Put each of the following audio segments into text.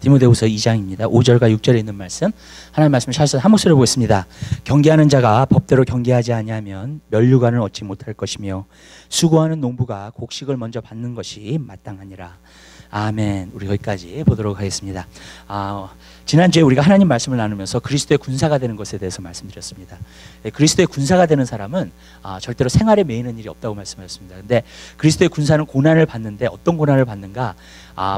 디모데후서 2장입니다. 5절과 6절에 있는 말씀, 하나님 말씀을 찾아서 한 목소리로 보겠습니다. 경계하는 자가 법대로 경계하지 아니하면 면류관을 얻지 못할 것이며 수고하는 농부가 곡식을 먼저 받는 것이 마땅하니라. 아멘. 우리 여기까지 보도록 하겠습니다. 지난주에 우리가 하나님 말씀을 나누면서 그리스도의 군사가 되는 것에 대해서 말씀드렸습니다. 그리스도의 군사가 되는 사람은 절대로 생활에 매이는 일이 없다고 말씀하셨습니다. 근데 그리스도의 군사는 고난을 받는데 어떤 고난을 받는가?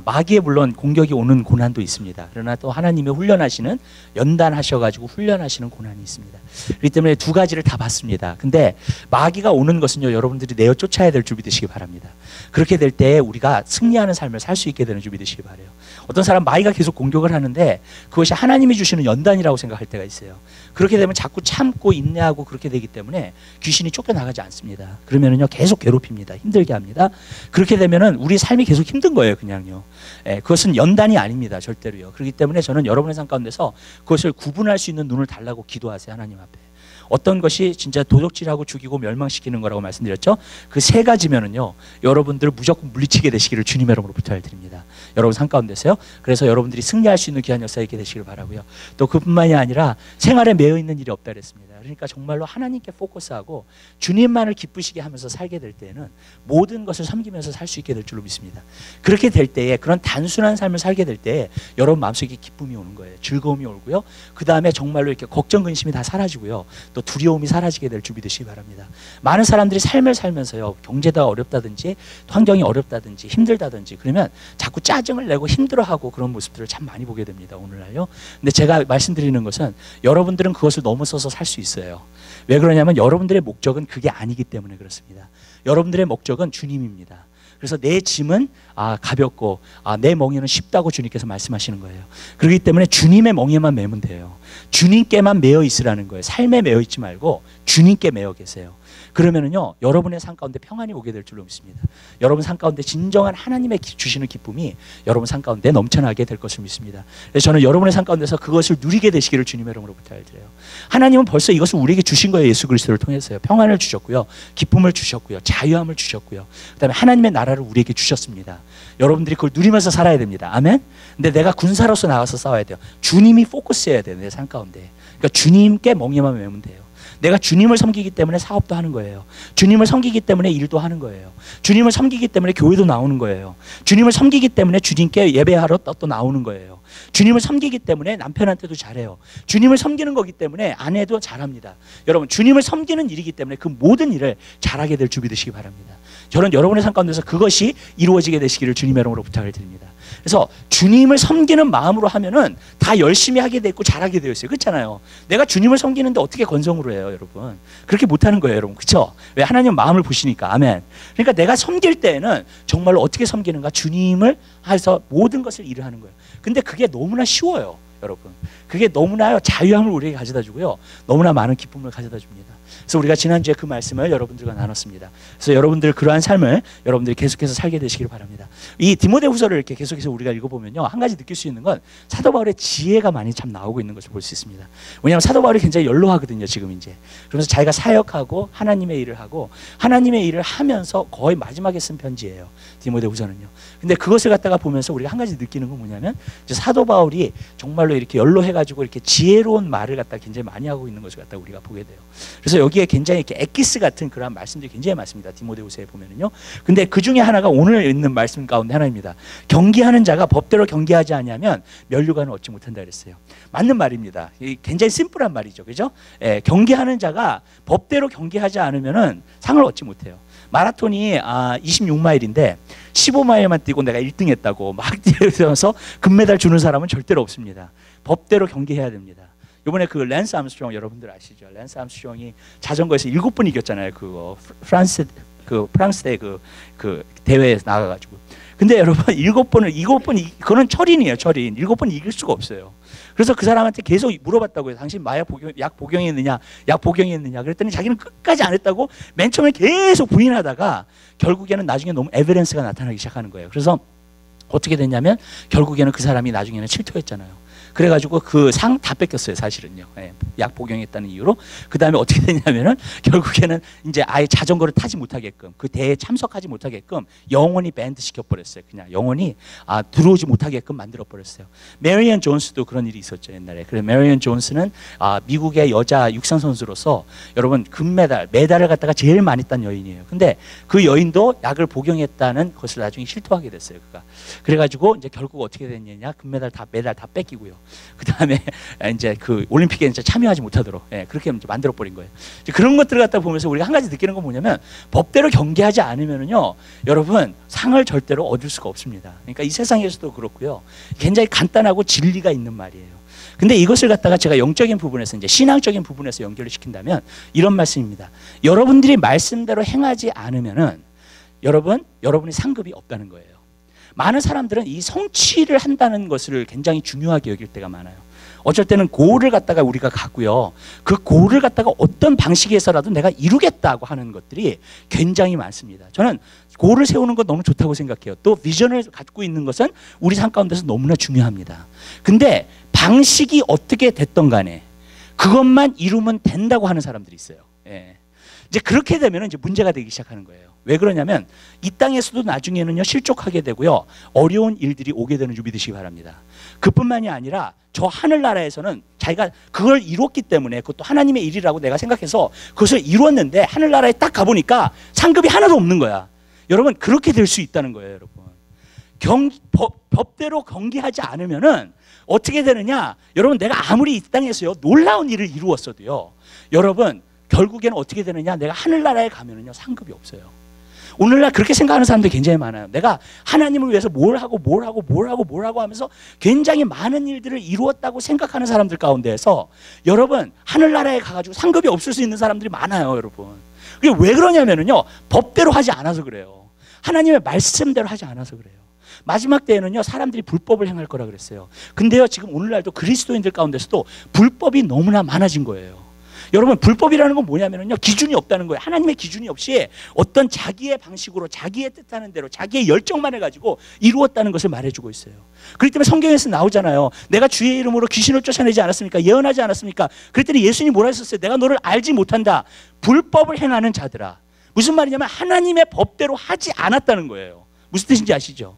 마귀에 물론 공격이 오는 고난도 있습니다. 그러나 또 하나님의 훈련하시는, 연단하셔가지고 훈련하시는 고난이 있습니다. 그렇기 때문에 두 가지를 다 받습니다. 근데 마귀가 오는 것은요, 여러분들이 내어 쫓아야 될 준비 되시기 바랍니다. 그렇게 될 때 우리가 승리하는 삶을 살 수 있게 되는 준비 되시기 바라요. 어떤 사람 마귀가 계속 공격을 하는데 그것이 하나님이 주시는 연단이라고 생각할 때가 있어요. 그렇게 되면 자꾸 참고 인내하고 그렇게 되기 때문에 귀신이 쫓겨나가지 않습니다. 그러면은요, 계속 괴롭힙니다. 힘들게 합니다. 그렇게 되면은 우리 삶이 계속 힘든 거예요, 그냥요. 그것은 연단이 아닙니다, 절대로요. 그렇기 때문에 저는 여러분의 삶 가운데서 그것을 구분할 수 있는 눈을 달라고 기도하세요, 하나님 앞에. 어떤 것이 진짜 도적질하고 죽이고 멸망시키는 거라고 말씀드렸죠? 그 세 가지면은요, 여러분들 무조건 물리치게 되시기를 주님의 이름으로 부탁드립니다. 여러분 삶 가운데서요. 그래서 여러분들이 승리할 수 있는 귀한 역사 있게 되시길 바라고요. 또 그뿐만이 아니라 생활에 매여 있는 일이 없다 그랬습니다. 그러니까 정말로 하나님께 포커스하고 주님만을 기쁘시게 하면서 살게 될 때에는 모든 것을 섬기면서 살 수 있게 될 줄로 믿습니다. 그렇게 될 때에, 그런 단순한 삶을 살게 될 때에 여러분 마음속에 기쁨이 오는 거예요. 즐거움이 오고요. 그 다음에 정말로 이렇게 걱정, 근심이 다 사라지고요. 또 두려움이 사라지게 될 준비 되시기 바랍니다. 많은 사람들이 삶을 살면서요, 경제가 어렵다든지 환경이 어렵다든지 힘들다든지 그러면 자꾸 짜증을 내고 힘들어하고 그런 모습들을 참 많이 보게 됩니다, 오늘날요. 근데 제가 말씀드리는 것은 여러분들은 그것을 넘어서서 살 수 있어요. 왜 그러냐면 여러분들의 목적은 그게 아니기 때문에 그렇습니다. 여러분들의 목적은 주님입니다. 그래서 내 짐은 가볍고 내 멍에는 쉽다고 주님께서 말씀하시는 거예요. 그렇기 때문에 주님의 멍에만 매면 돼요. 주님께만 매여 있으라는 거예요. 삶에 매여 있지 말고 주님께 매여 계세요. 그러면은요, 여러분의 삶 가운데 평안이 오게 될 줄로 믿습니다. 여러분 삶 가운데 진정한 하나님의 주시는 기쁨이 여러분 삶 가운데 넘쳐나게 될 것을 믿습니다. 그래서 저는 여러분의 삶 가운데서 그것을 누리게 되시기를 주님의 이름으로 부탁드려요. 하나님은 벌써 이것을 우리에게 주신 거예요. 예수 그리스도를 통해서요. 평안을 주셨고요, 기쁨을 주셨고요, 자유함을 주셨고요, 그 다음에 하나님의 나라를 우리에게 주셨습니다. 여러분들이 그걸 누리면서 살아야 됩니다. 아멘. 근데 내가 군사로서 나가서 싸워야 돼요. 주님이 포커스해야 돼요, 내 삶 가운데. 그러니까 주님께 멍에만 매면 돼요. 내가 주님을 섬기기 때문에 사업도 하는 거예요. 주님을 섬기기 때문에 일도 하는 거예요. 주님을 섬기기 때문에 교회도 나오는 거예요. 주님을 섬기기 때문에 주님께 예배하러 또 나오는 거예요. 주님을 섬기기 때문에 남편한테도 잘해요. 주님을 섬기는 거기 때문에 아내도 잘합니다. 여러분, 주님을 섬기는 일이기 때문에 그 모든 일을 잘하게 될 준비 되시기 바랍니다. 저는 여러분의 삶 가운데서 그것이 이루어지게 되시기를 주님의 이름으로 부탁을 드립니다. 그래서 주님을 섬기는 마음으로 하면은 다 열심히 하게 되고 잘하게 되어 있어요. 그렇잖아요. 내가 주님을 섬기는데 어떻게 건성으로 해요, 여러분? 그렇게 못하는 거예요, 여러분. 그렇죠? 왜? 하나님 마음을 보시니까. 아멘. 그러니까 내가 섬길 때에는 정말로 어떻게 섬기는가? 주님을 해서 모든 것을 일을 하는 거예요. 근데 그게 너무나 쉬워요, 여러분. 그게 너무나 자유함을 우리에게 가져다 주고요, 너무나 많은 기쁨을 가져다 줍니다. 그래서 우리가 지난주에 그 말씀을 여러분들과 나눴습니다. 그래서 여러분들 그러한 삶을 여러분들이 계속해서 살게 되시길 바랍니다. 이 디모데후서를 이렇게 계속해서 우리가 읽어보면요, 한 가지 느낄 수 있는 건 사도 바울의 지혜가 많이 참 나오고 있는 것을 볼 수 있습니다. 왜냐하면 사도 바울이 굉장히 연로하거든요, 지금 이제. 그러면서 자기가 사역하고 하나님의 일을 하고 하나님의 일을 하면서 거의 마지막에 쓴 편지예요, 디모데후서는요. 근데 그것을 갖다가 보면서 우리가 한 가지 느끼는 건 뭐냐면, 이제 사도 바울이 정말로 이렇게 연로해가지고 이렇게 지혜로운 말을 갖다 굉장히 많이 하고 있는 것을 갖다 우리가 보게 돼요. 그래서 여기에 굉장히 이렇게 엑기스 같은 그런 말씀들이 굉장히 많습니다, 디모데후서에 보면은요. 근데 그 중에 하나가 오늘 있는 말씀 가운데 하나입니다. 경계하는 자가 법대로 경계하지 아니하면 면류관을 얻지 못한다 그랬어요. 맞는 말입니다. 굉장히 심플한 말이죠, 그죠? 경계하는 자가 법대로 경계하지 않으면은 상을 얻지 못해요. 마라톤이 26마일인데 15마일만 뛰고 내가 1등 했다고 막 뛰어서 금메달 주는 사람은 절대로 없습니다. 법대로 경계해야 됩니다. 이번에 그 랜스 암스트롱 여러분들 아시죠? 랜스 암스트롱이 자전거에서 7번 이겼잖아요. 그거 프랑스대 그 대회에서 나가가지고. 근데 여러분 7번 그건 철인이에요, 철인. 7번 이길 수가 없어요. 그래서 그 사람한테 계속 물어봤다고요. 당신 약 복용했느냐, 약 복용했느냐. 그랬더니 자기는 끝까지 안 했다고 맨 처음에 계속 부인하다가 결국에는 나중에 너무 에비던스가 나타나기 시작하는 거예요. 그래서 어떻게 됐냐면 결국에는 그 사람이 나중에는 실토했잖아요. 그래가지고 그 상 다 뺏겼어요, 사실은요. 예, 약 복용했다는 이유로. 그 다음에 어떻게 됐냐면은 결국에는 이제 아예 자전거를 타지 못하게끔, 그 대회에 참석하지 못하게끔 영원히 밴드 시켜버렸어요. 그냥 영원히 들어오지 못하게끔 만들어버렸어요. 메리언 존스도 그런 일이 있었죠, 옛날에. 그래서 메리언 존스는 미국의 여자 육상 선수로서 여러분 메달을 갖다가 제일 많이 딴 여인이에요. 근데 그 여인도 약을 복용했다는 것을 나중에 실토하게 됐어요, 그가. 그래가지고 이제 결국 어떻게 됐느냐, 메달 다 뺏기고요. 그 다음에 이제 그 올림픽에 이제 참여하지 못하도록, 예, 그렇게 이제 만들어버린 거예요. 이제 그런 것들을 갖다 보면서 우리가 한 가지 느끼는 건 뭐냐면, 법대로 경계하지 않으면은요, 여러분 상을 절대로 얻을 수가 없습니다. 그러니까 이 세상에서도 그렇고요, 굉장히 간단하고 진리가 있는 말이에요. 근데 이것을 갖다가 제가 영적인 부분에서, 이제 신앙적인 부분에서 연결을 시킨다면 이런 말씀입니다. 여러분들이 말씀대로 행하지 않으면은 여러분의 상급이 없다는 거예요. 많은 사람들은 이 성취를 한다는 것을 굉장히 중요하게 여길 때가 많아요. 어쩔 때는 고를 갖다가 우리가 갖고요, 그 고를 갖다가 어떤 방식에서라도 내가 이루겠다고 하는 것들이 굉장히 많습니다. 저는 고를 세우는 것 너무 좋다고 생각해요. 또 비전을 갖고 있는 것은 우리 삶 가운데서 너무나 중요합니다. 근데 방식이 어떻게 됐던 간에 그것만 이루면 된다고 하는 사람들이 있어요. 예. 이제 그렇게 되면 이제 문제가 되기 시작하는 거예요. 왜 그러냐면 이 땅에서도 나중에는요, 실족하게 되고요, 어려운 일들이 오게 되는 줄 믿으시기 바랍니다. 그뿐만이 아니라 저 하늘나라에서는 자기가 그걸 이뤘기 때문에, 그것도 하나님의 일이라고 내가 생각해서 그것을 이뤘는데 하늘나라에 딱 가보니까 상급이 하나도 없는 거야. 여러분, 그렇게 될 수 있다는 거예요. 여러분, 법대로 경계하지 않으면은 어떻게 되느냐, 여러분, 내가 아무리 이 땅에서요 놀라운 일을 이루었어도요, 여러분 결국에는 어떻게 되느냐, 내가 하늘나라에 가면은요 상급이 없어요. 오늘날 그렇게 생각하는 사람들이 굉장히 많아요. 내가 하나님을 위해서 뭘 하고 하면서 굉장히 많은 일들을 이루었다고 생각하는 사람들 가운데에서 여러분, 하늘나라에 가가지고 상급이 없을 수 있는 사람들이 많아요, 여러분. 그게 왜 그러냐면은요, 법대로 하지 않아서 그래요. 하나님의 말씀대로 하지 않아서 그래요. 마지막 때에는요, 사람들이 불법을 행할 거라 그랬어요. 근데요, 지금 오늘날도 그리스도인들 가운데서도 불법이 너무나 많아진 거예요. 여러분, 불법이라는 건 뭐냐면요, 기준이 없다는 거예요. 하나님의 기준이 없이 어떤 자기의 방식으로, 자기의 뜻하는 대로, 자기의 열정만 해가지고 이루었다는 것을 말해주고 있어요. 그렇기 때문에 성경에서 나오잖아요. 내가 주의 이름으로 귀신을 쫓아내지 않았습니까? 예언하지 않았습니까? 그랬더니 예수님이 뭐라 했었어요? 내가 너를 알지 못한다, 불법을 행하는 자들아. 무슨 말이냐면 하나님의 법대로 하지 않았다는 거예요. 무슨 뜻인지 아시죠?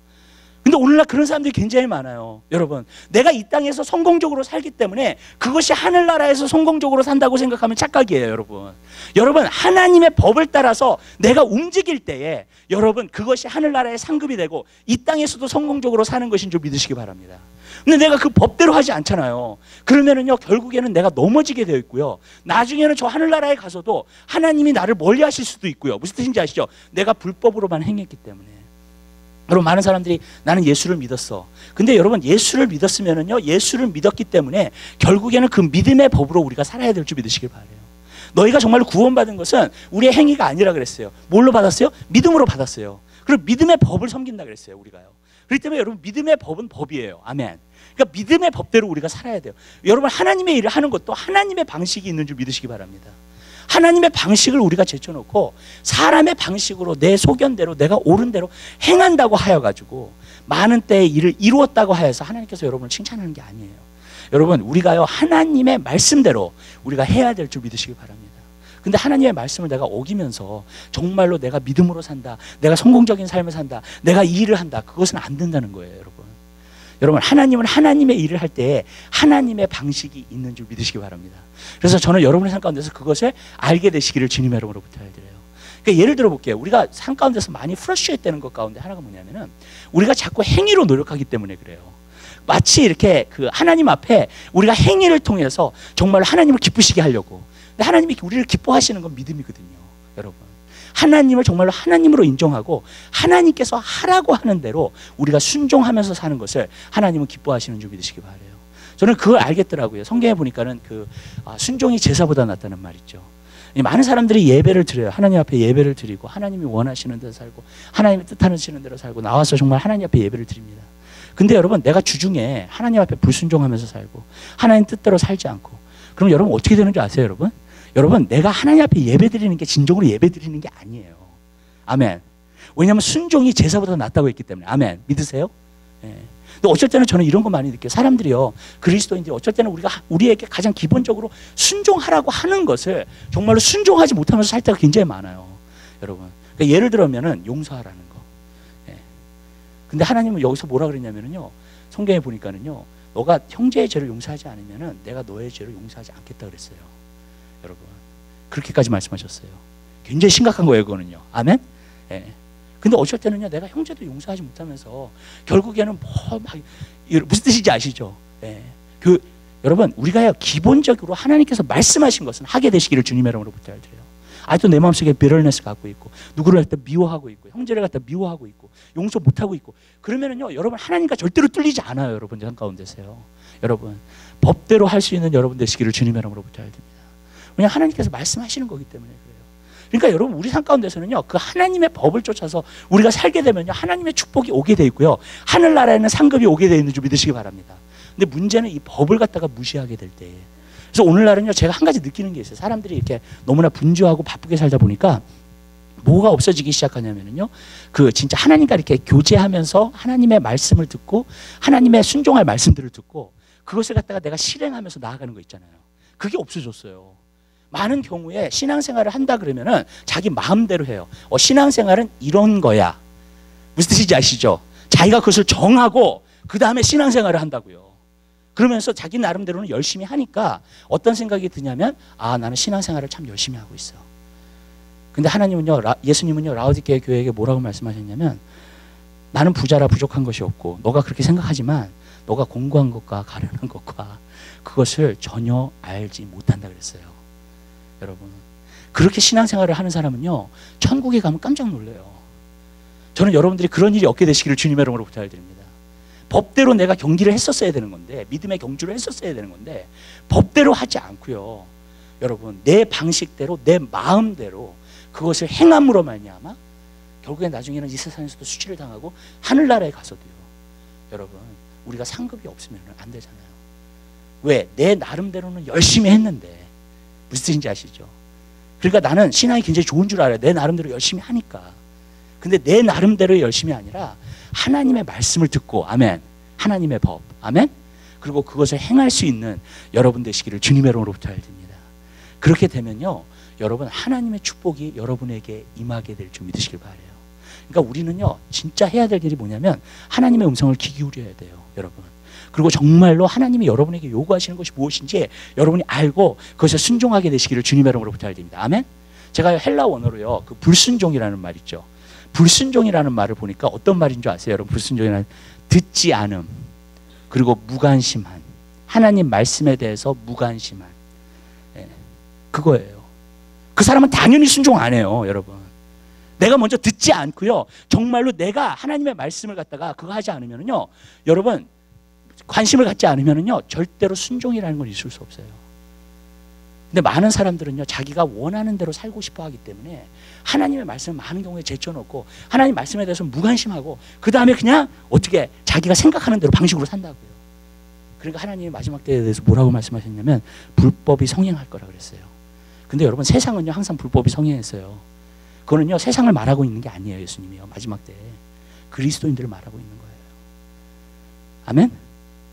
근데 오늘날 그런 사람들이 굉장히 많아요. 여러분, 내가 이 땅에서 성공적으로 살기 때문에 그것이 하늘나라에서 성공적으로 산다고 생각하면 착각이에요, 여러분. 여러분, 하나님의 법을 따라서 내가 움직일 때에 여러분, 그것이 하늘나라의 상급이 되고 이 땅에서도 성공적으로 사는 것인 줄 믿으시기 바랍니다. 근데 내가 그 법대로 하지 않잖아요. 그러면은요, 결국에는 내가 넘어지게 되어 있고요, 나중에는 저 하늘나라에 가서도 하나님이 나를 멀리 하실 수도 있고요. 무슨 뜻인지 아시죠? 내가 불법으로만 행했기 때문에. 여러분, 많은 사람들이 나는 예수를 믿었어. 근데 여러분, 예수를 믿었으면은요, 예수를 믿었기 때문에 결국에는 그 믿음의 법으로 우리가 살아야 될 줄 믿으시길 바라요. 너희가 정말로 구원받은 것은 우리의 행위가 아니라 그랬어요. 뭘로 받았어요? 믿음으로 받았어요. 그리고 믿음의 법을 섬긴다 그랬어요, 우리가요. 그렇기 때문에 여러분, 믿음의 법은 법이에요. 아멘. 그러니까 믿음의 법대로 우리가 살아야 돼요. 여러분, 하나님의 일을 하는 것도 하나님의 방식이 있는 줄 믿으시기 바랍니다. 하나님의 방식을 우리가 제쳐놓고 사람의 방식으로 내 소견대로 내가 옳은 대로 행한다고 하여가지고 많은 때의 일을 이루었다고 하여서 하나님께서 여러분을 칭찬하는 게 아니에요. 여러분, 우리가요, 하나님의 말씀대로 우리가 해야 될 줄 믿으시기 바랍니다. 근데 하나님의 말씀을 내가 어기면서 정말로 내가 믿음으로 산다, 내가 성공적인 삶을 산다, 내가 이 일을 한다, 그것은 안 된다는 거예요, 여러분. 여러분, 하나님은 하나님의 일을 할 때에 하나님의 방식이 있는 줄 믿으시기 바랍니다. 그래서 저는 여러분의 삶 가운데서 그것을 알게 되시기를 주님의 이름으로 부탁드려요. 그러니까 예를 들어 볼게요. 우리가 삶 가운데서 많이 프러스트레이트 되는 것 가운데 하나가 뭐냐면은, 우리가 자꾸 행위로 노력하기 때문에 그래요. 마치 이렇게 그 하나님 앞에 우리가 행위를 통해서 정말 하나님을 기쁘시게 하려고. 근데 하나님이 우리를 기뻐하시는 건 믿음이거든요, 여러분. 하나님을 정말로 하나님으로 인정하고 하나님께서 하라고 하는 대로 우리가 순종하면서 사는 것을 하나님은 기뻐하시는 줄 믿으시기 바라요. 저는 그걸 알겠더라고요. 성경에 보니까는 순종이 제사보다 낫다는 말 있죠. 많은 사람들이 예배를 드려요. 하나님 앞에 예배를 드리고 하나님이 원하시는 대로 살고 하나님이 뜻하시는 대로 살고 나와서 정말 하나님 앞에 예배를 드립니다. 근데 여러분, 내가 주중에 하나님 앞에 불순종하면서 살고 하나님 뜻대로 살지 않고, 그럼 여러분 어떻게 되는 줄 아세요, 여러분? 여러분, 내가 하나님 앞에 예배 드리는 게 진정으로 예배 드리는 게 아니에요. 아멘. 왜냐하면 순종이 제사보다 낫다고 했기 때문에. 아멘. 믿으세요? 예. 근데 어쩔 때는 저는 이런 거 많이 느껴요. 사람들이요, 그리스도인들이 어쩔 때는 우리에게 가장 기본적으로 순종하라고 하는 것을 정말로 순종하지 못하면서 살 때가 굉장히 많아요, 여러분. 그러니까 예를 들면은 용서하라는 거. 예. 근데 하나님은 여기서 뭐라 그랬냐면요, 성경에 보니까는요, 너가 형제의 죄를 용서하지 않으면은 내가 너의 죄를 용서하지 않겠다 그랬어요, 여러분. 그렇게까지 말씀하셨어요. 굉장히 심각한 거예요, 그거는요. 아멘. 예. 근데 어쩔 때는요, 내가 형제도 용서하지 못하면서 결국에는 무슨 뜻인지 아시죠? 예. 여러분, 우리가요, 기본적으로 하나님께서 말씀하신 것은 하게 되시기를 주님의 이름으로 부탁드려요. 아직도 내 마음속에 비럴네스 갖고 있고, 누구를 갖다 미워하고 있고, 형제를 갖다 미워하고 있고, 용서 못하고 있고, 그러면은요, 여러분, 하나님과 절대로 뚫리지 않아요, 여러분. 한 가운데세요. 여러분, 법대로 할 수 있는 여러분 되시기를 주님의 이름으로 부탁드립니다. 왜냐하면 하나님께서 말씀하시는 거기 때문에 그래요. 그러니까 여러분, 우리 삶 가운데서는요, 그 하나님의 법을 쫓아서 우리가 살게 되면요, 하나님의 축복이 오게 돼 있고요, 하늘나라에는 상급이 오게 돼 있는 줄 믿으시기 바랍니다. 근데 문제는 이 법을 갖다가 무시하게 될 때에. 그래서 오늘날은요, 제가 한 가지 느끼는 게 있어요. 사람들이 이렇게 너무나 분주하고 바쁘게 살다 보니까 뭐가 없어지기 시작하냐면요, 그 진짜 하나님과 이렇게 교제하면서 하나님의 말씀을 듣고 하나님의 순종할 말씀들을 듣고 그것을 갖다가 내가 실행하면서 나아가는 거 있잖아요. 그게 없어졌어요. 많은 경우에 신앙생활을 한다 그러면은 자기 마음대로 해요. 신앙생활은 이런 거야. 무슨 뜻인지 아시죠? 자기가 그것을 정하고 그 다음에 신앙생활을 한다고요. 그러면서 자기 나름대로는 열심히 하니까 어떤 생각이 드냐면, 아, 나는 신앙생활을 참 열심히 하고 있어. 근데 하나님은요, 예수님은요, 라오디게아 교회에게 뭐라고 말씀하셨냐면, 나는 부자라 부족한 것이 없고 너가 그렇게 생각하지만 너가 공부한 것과 가련한 것과 그것을 전혀 알지 못한다 그랬어요. 여러분, 그렇게 신앙생활을 하는 사람은요, 천국에 가면 깜짝 놀라요. 저는 여러분들이 그런 일이 없게 되시기를 주님의 이름으로 부탁드립니다. 법대로 내가 경기를 했었어야 되는 건데, 믿음의 경주를 했었어야 되는 건데, 법대로 하지 않고요, 여러분, 내 방식대로 내 마음대로 그것을 행함으로 말미암아 결국에 나중에는 이 세상에서도 수치를 당하고 하늘나라에 가서도요, 여러분, 우리가 상급이 없으면 안 되잖아요. 왜? 내 나름대로는 열심히 했는데. 무슨 뜻인지 아시죠? 그러니까 나는 신앙이 굉장히 좋은 줄 알아요. 내 나름대로 열심히 하니까. 근데 내 나름대로 열심이 아니라 하나님의 말씀을 듣고, 아멘, 하나님의 법, 아멘, 그리고 그것을 행할 수 있는 여러분 되시기를 주님의 이름으로 부탁드립니다. 그렇게 되면요, 여러분, 하나님의 축복이 여러분에게 임하게 될 줄 믿으시길 바라요. 그러니까 우리는요, 진짜 해야 될 일이 뭐냐면 하나님의 음성을 귀 기울여야 돼요, 여러분. 그리고 정말로 하나님이 여러분에게 요구하시는 것이 무엇인지 여러분이 알고 그것에 순종하게 되시기를 주님의 이름으로 부탁드립니다. 아멘. 제가 헬라 원어로요, 그 불순종이라는 말 있죠. 불순종이라는 말을 보니까 어떤 말인 줄 아세요, 여러분? 불순종이라는, 듣지 않음, 그리고 무관심한, 하나님 말씀에 대해서 무관심한, 예, 그거예요. 그 사람은 당연히 순종 안 해요, 여러분. 내가 먼저 듣지 않고요, 정말로 내가 하나님의 말씀을 갖다가 그거 하지 않으면요, 여러분, 관심을 갖지 않으면요, 절대로 순종이라는 건 있을 수 없어요. 근데 많은 사람들은요, 자기가 원하는 대로 살고 싶어 하기 때문에 하나님의 말씀을 많은 경우에 제쳐놓고 하나님 말씀에 대해서 무관심하고 그 다음에 그냥 어떻게 자기가 생각하는 대로 방식으로 산다고요. 그러니까 하나님이 마지막 때에 대해서 뭐라고 말씀하셨냐면 불법이 성행할 거라고 그랬어요. 근데 여러분, 세상은요, 항상 불법이 성행했어요. 그거는요, 세상을 말하고 있는 게 아니에요. 예수님이요, 마지막 때에 그리스도인들을 말하고 있는 거예요. 아멘?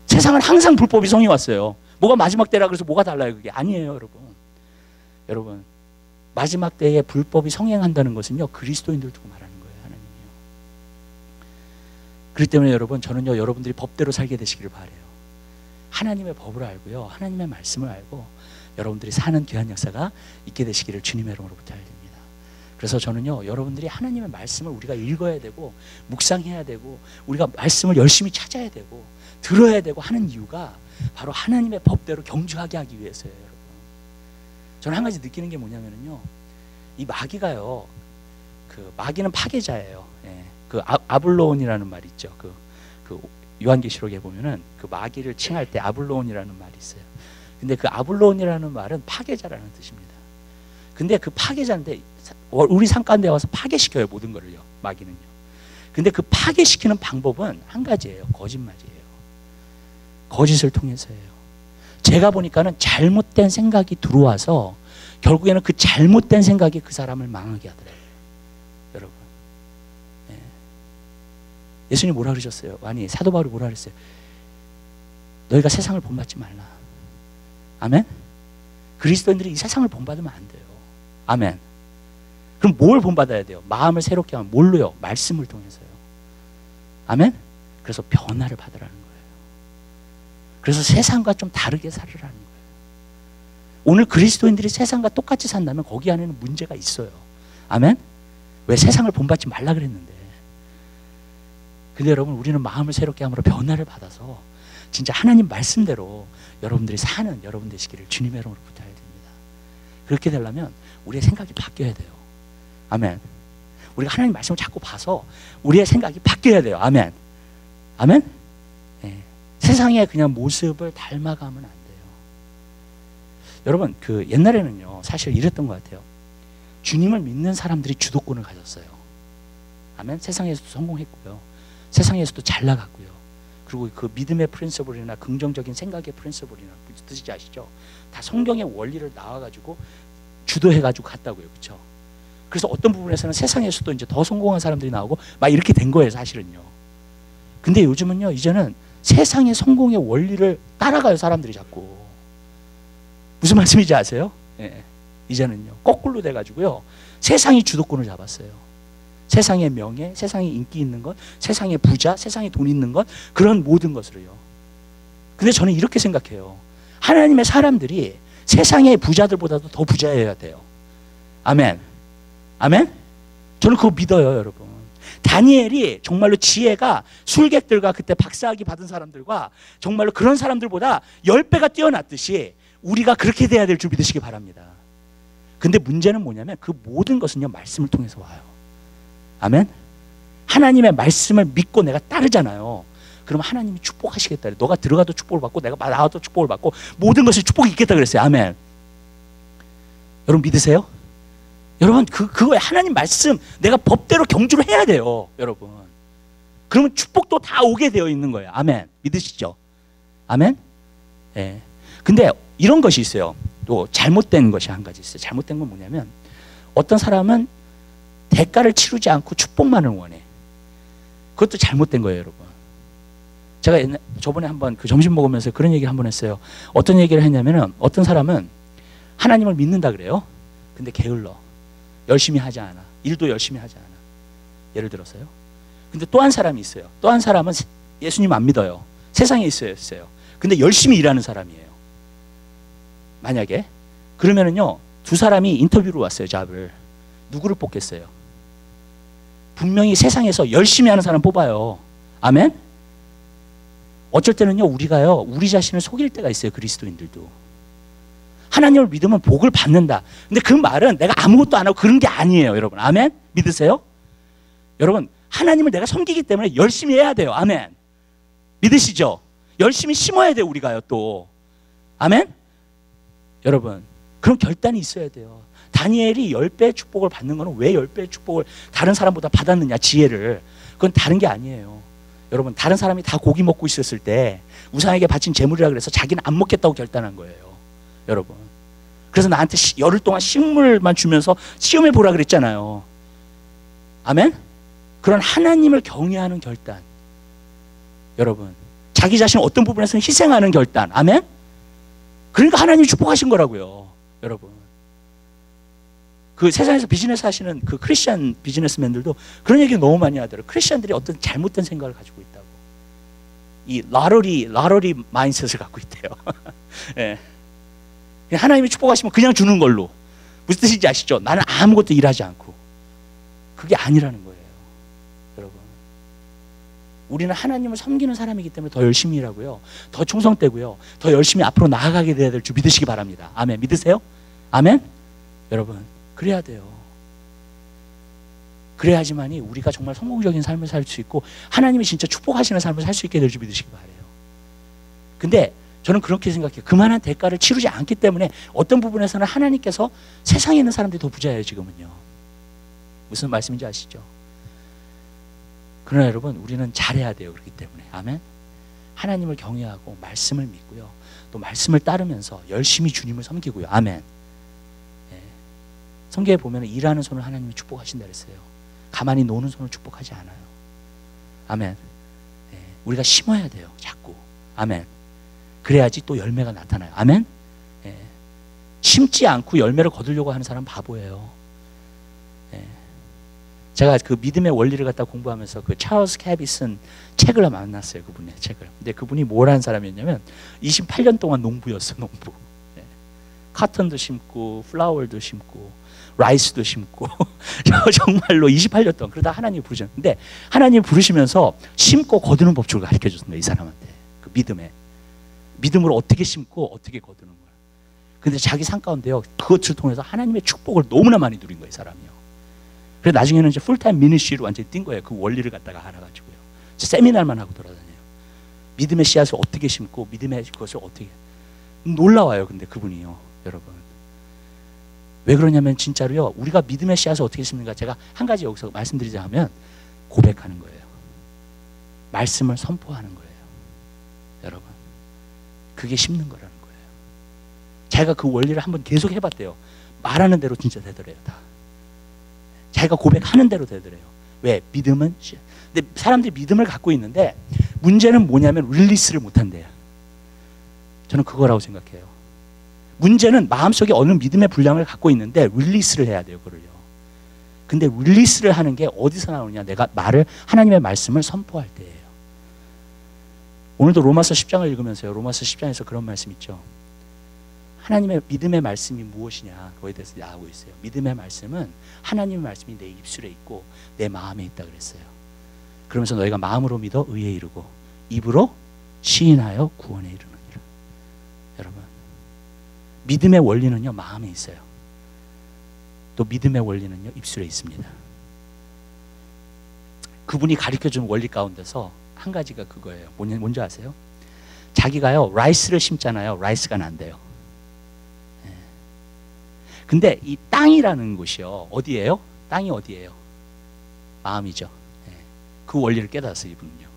세상은 항상 불법이 성행해 왔어요. 뭐가 마지막 때라 그래서 뭐가 달라요? 그게 아니에요, 여러분. 여러분, 마지막 때에 불법이 성행한다는 것은요, 그리스도인들 두고 말하는 거예요, 하나님이요. 그렇기 때문에 여러분, 저는요, 여러분들이 법대로 살게 되시기를 바라요. 하나님의 법을 알고요, 하나님의 말씀을 알고 여러분들이 사는 귀한 역사가 있게 되시기를 주님의 이름으로 부탁드립니다. 그래서 저는요, 여러분들이 하나님의 말씀을 우리가 읽어야 되고 묵상해야 되고 우리가 말씀을 열심히 찾아야 되고 들어야 되고 하는 이유가 바로 하나님의 법대로 경주하게 하기 위해서예요, 여러분. 저는 한 가지 느끼는 게 뭐냐면요, 이 마귀가요, 그 마귀는 파괴자예요. 예. 그 아블로온이라는 말이 있죠. 그 요한계시록에 보면은 그 마귀를 칭할 때 아블로온이라는 말이 있어요. 근데 그 아블로온이라는 말은 파괴자라는 뜻입니다. 근데 그 파괴자인데 우리 삶 가운데 와서 파괴시켜요, 모든 거를요, 마귀는요. 근데 그 파괴시키는 방법은 한 가지예요. 거짓말이에요. 거짓을 통해서예요. 제가 보니까는 잘못된 생각이 들어와서 결국에는 그 잘못된 생각이 그 사람을 망하게 하더라고요, 여러분. 예. 예수님 뭐라 그러셨어요? 아니 사도 바울이 뭐라 그랬어요? 너희가 세상을 본받지 말라. 아멘? 그리스도인들이 이 세상을 본받으면 안 돼요. 아멘. 그럼 뭘 본받아야 돼요? 마음을 새롭게 하면 뭘로요? 말씀을 통해서요. 아멘? 그래서 변화를 받으라는 거예요. 그래서 세상과 좀 다르게 살으라는 거예요. 오늘 그리스도인들이 세상과 똑같이 산다면 거기 안에는 문제가 있어요. 아멘? 왜 세상을 본받지 말라 그랬는데. 근데 여러분 우리는 마음을 새롭게 함으로 변화를 받아서 진짜 하나님 말씀대로 여러분들이 사는 여러분 되시기를 주님의 이름으로 부탁드립니다. 그렇게 되려면 우리의 생각이 바뀌어야 돼요. 아멘. 우리가 하나님 말씀을 자꾸 봐서 우리의 생각이 바뀌어야 돼요. 아멘. 아멘. 네. 세상의 그냥 모습을 닮아가면 안 돼요. 여러분 그 옛날에는요 사실 이랬던 것 같아요. 주님을 믿는 사람들이 주도권을 가졌어요. 아멘. 세상에서도 성공했고요. 세상에서도 잘 나갔고요. 그리고 그 믿음의 프린서블이나 긍정적인 생각의 프린서블이나 무슨 뜻인지 아시죠? 다 성경의 원리를 나와가지고 주도해가지고 갔다고요. 그렇죠? 그래서 어떤 부분에서는 세상에서도 이제 더 성공한 사람들이 나오고 막 이렇게 된 거예요. 사실은요. 근데 요즘은요. 이제는 세상의 성공의 원리를 따라가요. 사람들이 자꾸. 무슨 말씀인지 아세요? 예. 이제는요. 거꾸로 돼가지고요. 세상이 주도권을 잡았어요. 세상의 명예, 세상에 인기 있는 것, 세상의 부자, 세상에 돈 있는 것, 그런 모든 것으로요. 근데 저는 이렇게 생각해요. 하나님의 사람들이 세상의 부자들보다도 더 부자여야 돼요. 아멘. 아멘? 저는 그거 믿어요, 여러분. 다니엘이 정말로 지혜가 술객들과 그때 박사학위 받은 사람들과 정말로 그런 사람들보다 10배가 뛰어났듯이 우리가 그렇게 돼야 될 줄 믿으시기 바랍니다. 근데 문제는 뭐냐면 그 모든 것은요, 말씀을 통해서 와요. 아멘? 하나님의 말씀을 믿고 내가 따르잖아요. 그럼 하나님이 축복하시겠다. 너가 들어가도 축복을 받고 내가 나와도 축복을 받고 모든 것이 축복이 있겠다 그랬어요. 아멘. 여러분 믿으세요? 여러분 그거에 하나님 말씀 내가 법대로 경주를 해야 돼요. 여러분. 그러면 축복도 다 오게 되어 있는 거예요. 아멘. 믿으시죠? 아멘? 예. 근데 이런 것이 있어요. 또 잘못된 것이 한 가지 있어요. 잘못된 건 뭐냐면 어떤 사람은 대가를 치르지 않고 축복만을 원해. 그것도 잘못된 거예요, 여러분. 제가 저번에 한번 그 점심 먹으면서 그런 얘기를 한번 했어요. 어떤 얘기를 했냐면은 어떤 사람은 하나님을 믿는다 그래요. 근데 게을러. 열심히 하지 않아. 일도 열심히 하지 않아. 예를 들어서요. 근데 또 한 사람이 있어요. 또 한 사람은 예수님 안 믿어요. 세상에 있어요. 근데 열심히 일하는 사람이에요. 만약에 그러면은요, 두 사람이 인터뷰로 왔어요. 잡을. 누구를 뽑겠어요? 분명히 세상에서 열심히 하는 사람 뽑아요. 아멘? 어쩔 때는요, 우리가요, 우리 자신을 속일 때가 있어요. 그리스도인들도. 하나님을 믿으면 복을 받는다. 근데 그 말은 내가 아무것도 안 하고 그런 게 아니에요, 여러분. 아멘? 믿으세요? 여러분, 하나님을 내가 섬기기 때문에 열심히 해야 돼요. 아멘? 믿으시죠? 열심히 심어야 돼요, 우리가요, 또. 아멘? 여러분, 그런 결단이 있어야 돼요. 다니엘이 10배의 축복을 받는 거는 왜 10배의 축복을 다른 사람보다 받았느냐, 지혜를. 그건 다른 게 아니에요. 여러분, 다른 사람이 다 고기 먹고 있었을 때 우상에게 바친 재물이라 그래서 자기는 안 먹겠다고 결단한 거예요. 여러분. 그래서 나한테 열흘 동안 식물만 주면서 시험해 보라 그랬잖아요. 아멘? 그런 하나님을 경외하는 결단. 여러분, 자기 자신 어떤 부분에서는 희생하는 결단. 아멘? 그러니까 하나님이 축복하신 거라고요. 여러분. 그 세상에서 비즈니스 하시는 그 크리스천 비즈니스맨들도 그런 얘기 너무 많이 하더라고요. 크리스천들이 어떤 잘못된 생각을 가지고 있다고. 이 라러리 마인드셋을 갖고 있대요. 예. 하나님이 축복하시면 그냥 주는 걸로. 무슨 뜻인지 아시죠? 나는 아무것도 일하지 않고. 그게 아니라는 거예요. 여러분. 우리는 하나님을 섬기는 사람이기 때문에 더 열심히 일하고요. 더 충성되고요. 더 열심히 앞으로 나아가게 돼야 될 줄 믿으시기 바랍니다. 아멘. 믿으세요? 아멘? 여러분, 그래야 돼요. 그래야지만이 우리가 정말 성공적인 삶을 살 수 있고 하나님이 진짜 축복하시는 삶을 살 수 있게 될 줄 믿으시기 바라요. 근데 저는 그렇게 생각해요. 그만한 대가를 치르지 않기 때문에 어떤 부분에서는 하나님께서 세상에 있는 사람들이 더 부자예요, 지금은요. 무슨 말씀인지 아시죠? 그러나 여러분, 우리는 잘해야 돼요. 그렇기 때문에. 아멘? 하나님을 경외하고 말씀을 믿고요. 또 말씀을 따르면서 열심히 주님을 섬기고요. 아멘. 예. 성경에 보면 일하는 손을 하나님이 축복하신다 그랬어요. 가만히 노는 손을 축복하지 않아요. 아멘. 예, 우리가 심어야 돼요. 자꾸. 아멘. 그래야지 또 열매가 나타나요. 아멘. 예, 심지 않고 열매를 거두려고 하는 사람 바보예요. 예, 제가 그 믿음의 원리를 갖다 공부하면서 그 찰스 캐비슨 책을 만났어요. 그분의 책을. 근데 그분이 뭐라는 사람이었냐면 28년 동안 농부였어. 농부. 예, 카톤도 심고 플라워도 심고 라이스도 심고 정말로 28년 동안 그러다 하나님이 부르셨는데 하나님이 부르시면서 심고 거두는 법칙을 가르쳐줬습니다. 이 사람한테. 그 믿음으로 어떻게 심고 어떻게 거두는 거야. 근데 자기 삶 가운데요 그것을 통해서 하나님의 축복을 너무나 많이 누린 거예요. 이 사람이요. 그래서 나중에는 이제 풀타임 미니스트리로 완전히 뛴 거예요. 그 원리를 갖다가 알아가지고요. 세미나만 하고 돌아다녀요. 믿음의 씨앗을 어떻게 심고 믿음의 것을 어떻게. 놀라워요. 근데 그분이요. 여러분. 왜 그러냐면 진짜로요. 우리가 믿음의 씨앗을 어떻게 심는가 제가 한 가지 여기서 말씀드리자 하면 고백하는 거예요. 말씀을 선포하는 거예요. 여러분. 그게 심는 거라는 거예요. 자기가 그 원리를 한번 계속 해봤대요. 말하는 대로 진짜 되더래요. 다. 자기가 고백하는 대로 되더래요. 왜? 믿음은 씨앗. 근데 사람들이 믿음을 갖고 있는데 문제는 뭐냐면 릴리스를 못한대요. 저는 그거라고 생각해요. 문제는 마음속에 어느 믿음의 분량을 갖고 있는데 릴리스를 해야 돼요. 그걸요. 근데 릴리스를 하는 게 어디서 나오느냐. 내가 하나님의 말씀을 선포할 때예요. 오늘도 로마서 10장을 읽으면서요. 로마서 10장에서 그런 말씀 있죠. 하나님의 믿음의 말씀이 무엇이냐. 그거에 대해서 나오고 있어요. 믿음의 말씀은 하나님의 말씀이 내 입술에 있고 내 마음에 있다 그랬어요. 그러면서 너희가 마음으로 믿어 의에 이르고 입으로 시인하여 구원에 이르느니라. 여러분. 믿음의 원리는요 마음에 있어요. 또 믿음의 원리는요 입술에 있습니다. 그분이 가르쳐준 원리 가운데서 한 가지가 그거예요. 뭔지 아세요? 자기가요 라이스를 심잖아요. 라이스가 난대요. 예. 근데 이 땅이라는 곳이요 어디예요? 땅이 어디예요? 마음이죠. 예. 그 원리를 깨달았어요. 이분은요.